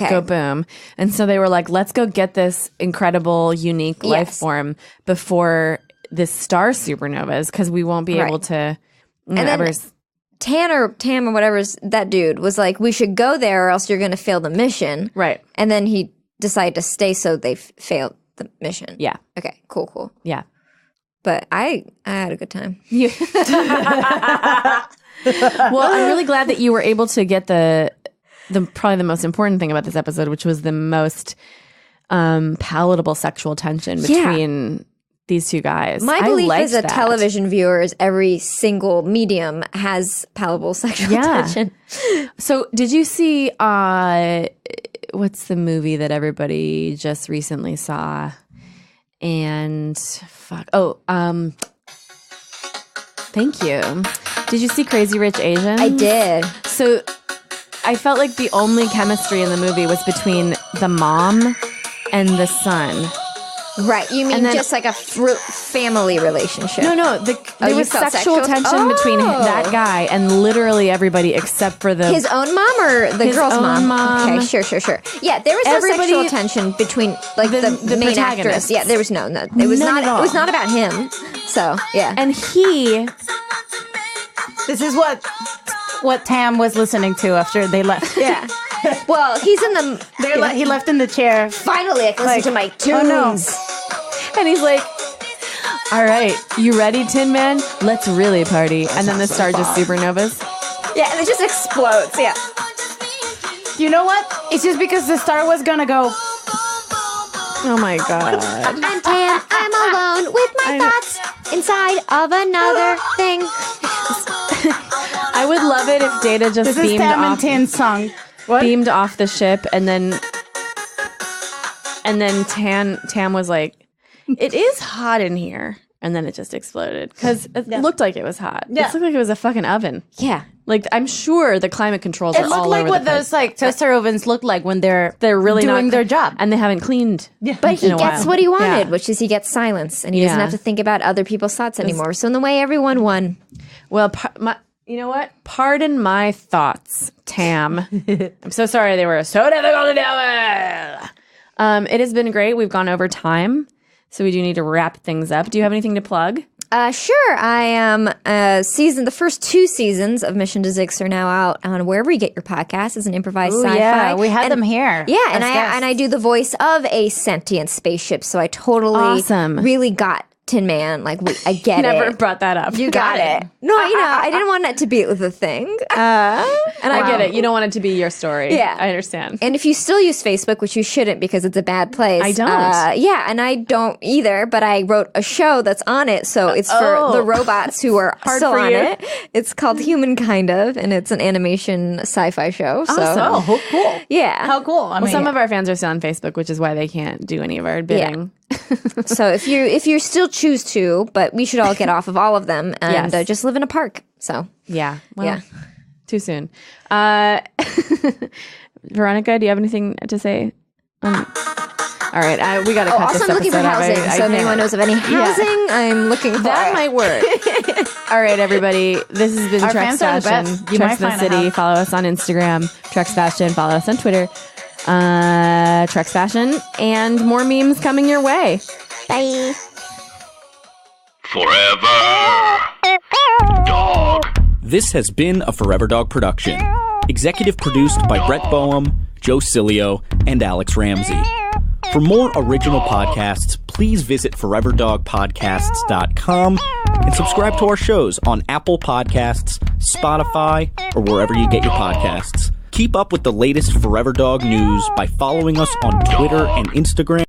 go boom, and so they were like, "Let's go get this incredible, unique life form before this star supernovas, because we won't be able to." And then Tam or whatever that dude was like, "We should go there, or else you're going to fail the mission." Right. And then he decided to stay, so they failed the mission. Yeah. Okay. Cool. Yeah. But I had a good time. Well, I'm really glad that you were able to get the probably the most important thing about this episode, which was the most palatable sexual tension between these two guys. My belief as a television viewer is every single medium has palatable sexual tension. So did you see what's the movie that everybody just recently saw? And thank you. Did you see Crazy Rich Asians? I did. So I felt like the only chemistry in the movie was between the mom and the son. Right. You mean just like a family relationship? No. There was sexual tension between that guy and literally everybody except for his own mom or the his girl's own mom. Okay, sure. Yeah, there was no sexual tension between like the main actress. Yeah, there was no. It was None not. at all. It was not about him. So yeah, and he. This is what Tam was listening to after they left. Yeah. Well, he's in the. He left in the chair. Finally, I can listen to my tunes. Oh no. And he's like, all right, you ready, Tin Man? Let's really party. And then the star just supernovas. Yeah, and it just explodes. Yeah. You know what? It's just because the star was gonna go. Oh my God. I'm Tam. I'm alone with my thoughts inside of another thing. I would love it if Data just beamed Tam off. and Tin's song. What? Beamed off the ship, and then Tam was like, "It is hot in here," and then it just exploded because it looked like it was hot. Yeah. It looked like it was a fucking oven. Yeah, like I'm sure the climate controls are all over the place. It looked like what those like toaster ovens look like when they're really doing not, their job, and they haven't cleaned. Yeah. But he in a gets while. what he wanted, Yeah. which is he gets silence, and he doesn't have to think about other people's thoughts anymore. So in the way, everyone won. Well, you know what? Pardon my thoughts, Tam. I'm so sorry they were so difficult to deal with. It has been great. We've gone over time, so we do need to wrap things up. Do you have anything to plug? Sure. I am the first 2 seasons of Mission to Zix are now out on wherever you get your podcasts as an improvised sci-fi. Yeah, we had them here. Yeah, and I do the voice of a sentient spaceship, so I totally really got Tin Man. Like I get Never it. brought that up. You got it. No, I didn't want that to be the thing. And I get it. You don't want it to be your story. Yeah. I understand. And if you still use Facebook, which you shouldn't because it's a bad place. I don't. Yeah, and I don't either, but I wrote a show that's on it, so it's for the robots who are still for on you. it. It's called Human Kind of, and it's an animation sci-fi show. So. Awesome. Oh, cool. Yeah. How cool. I mean, Some of our fans are still on Facebook, which is why they can't do any of our bidding. So if you still choose to, but we should all get off of all of them and Yes. just live in a park. So Yeah. Well, yeah. Too soon. Veronica, do you have anything to say? All right, we got to cut also, this I'm looking for episode housing. So if anyone knows of any housing, I'm looking for that it. might work. All right, everybody. This has been Our Trex fans are the Fashion. best. You Trex might the find a City. house. Follow us on Instagram. Trex Fashion. Follow us on Twitter. Trex Fashion. And more memes coming your way. Bye. Forever Dog. This has been a Forever Dog production. Executive produced by Brett Boehm, Joe Cilio, and Alex Ramsey. For more original podcasts, please visit foreverdogpodcasts.com and subscribe to our shows on Apple Podcasts, Spotify, or wherever you get your podcasts. Keep up with the latest Forever Dog news by following us on Twitter and Instagram.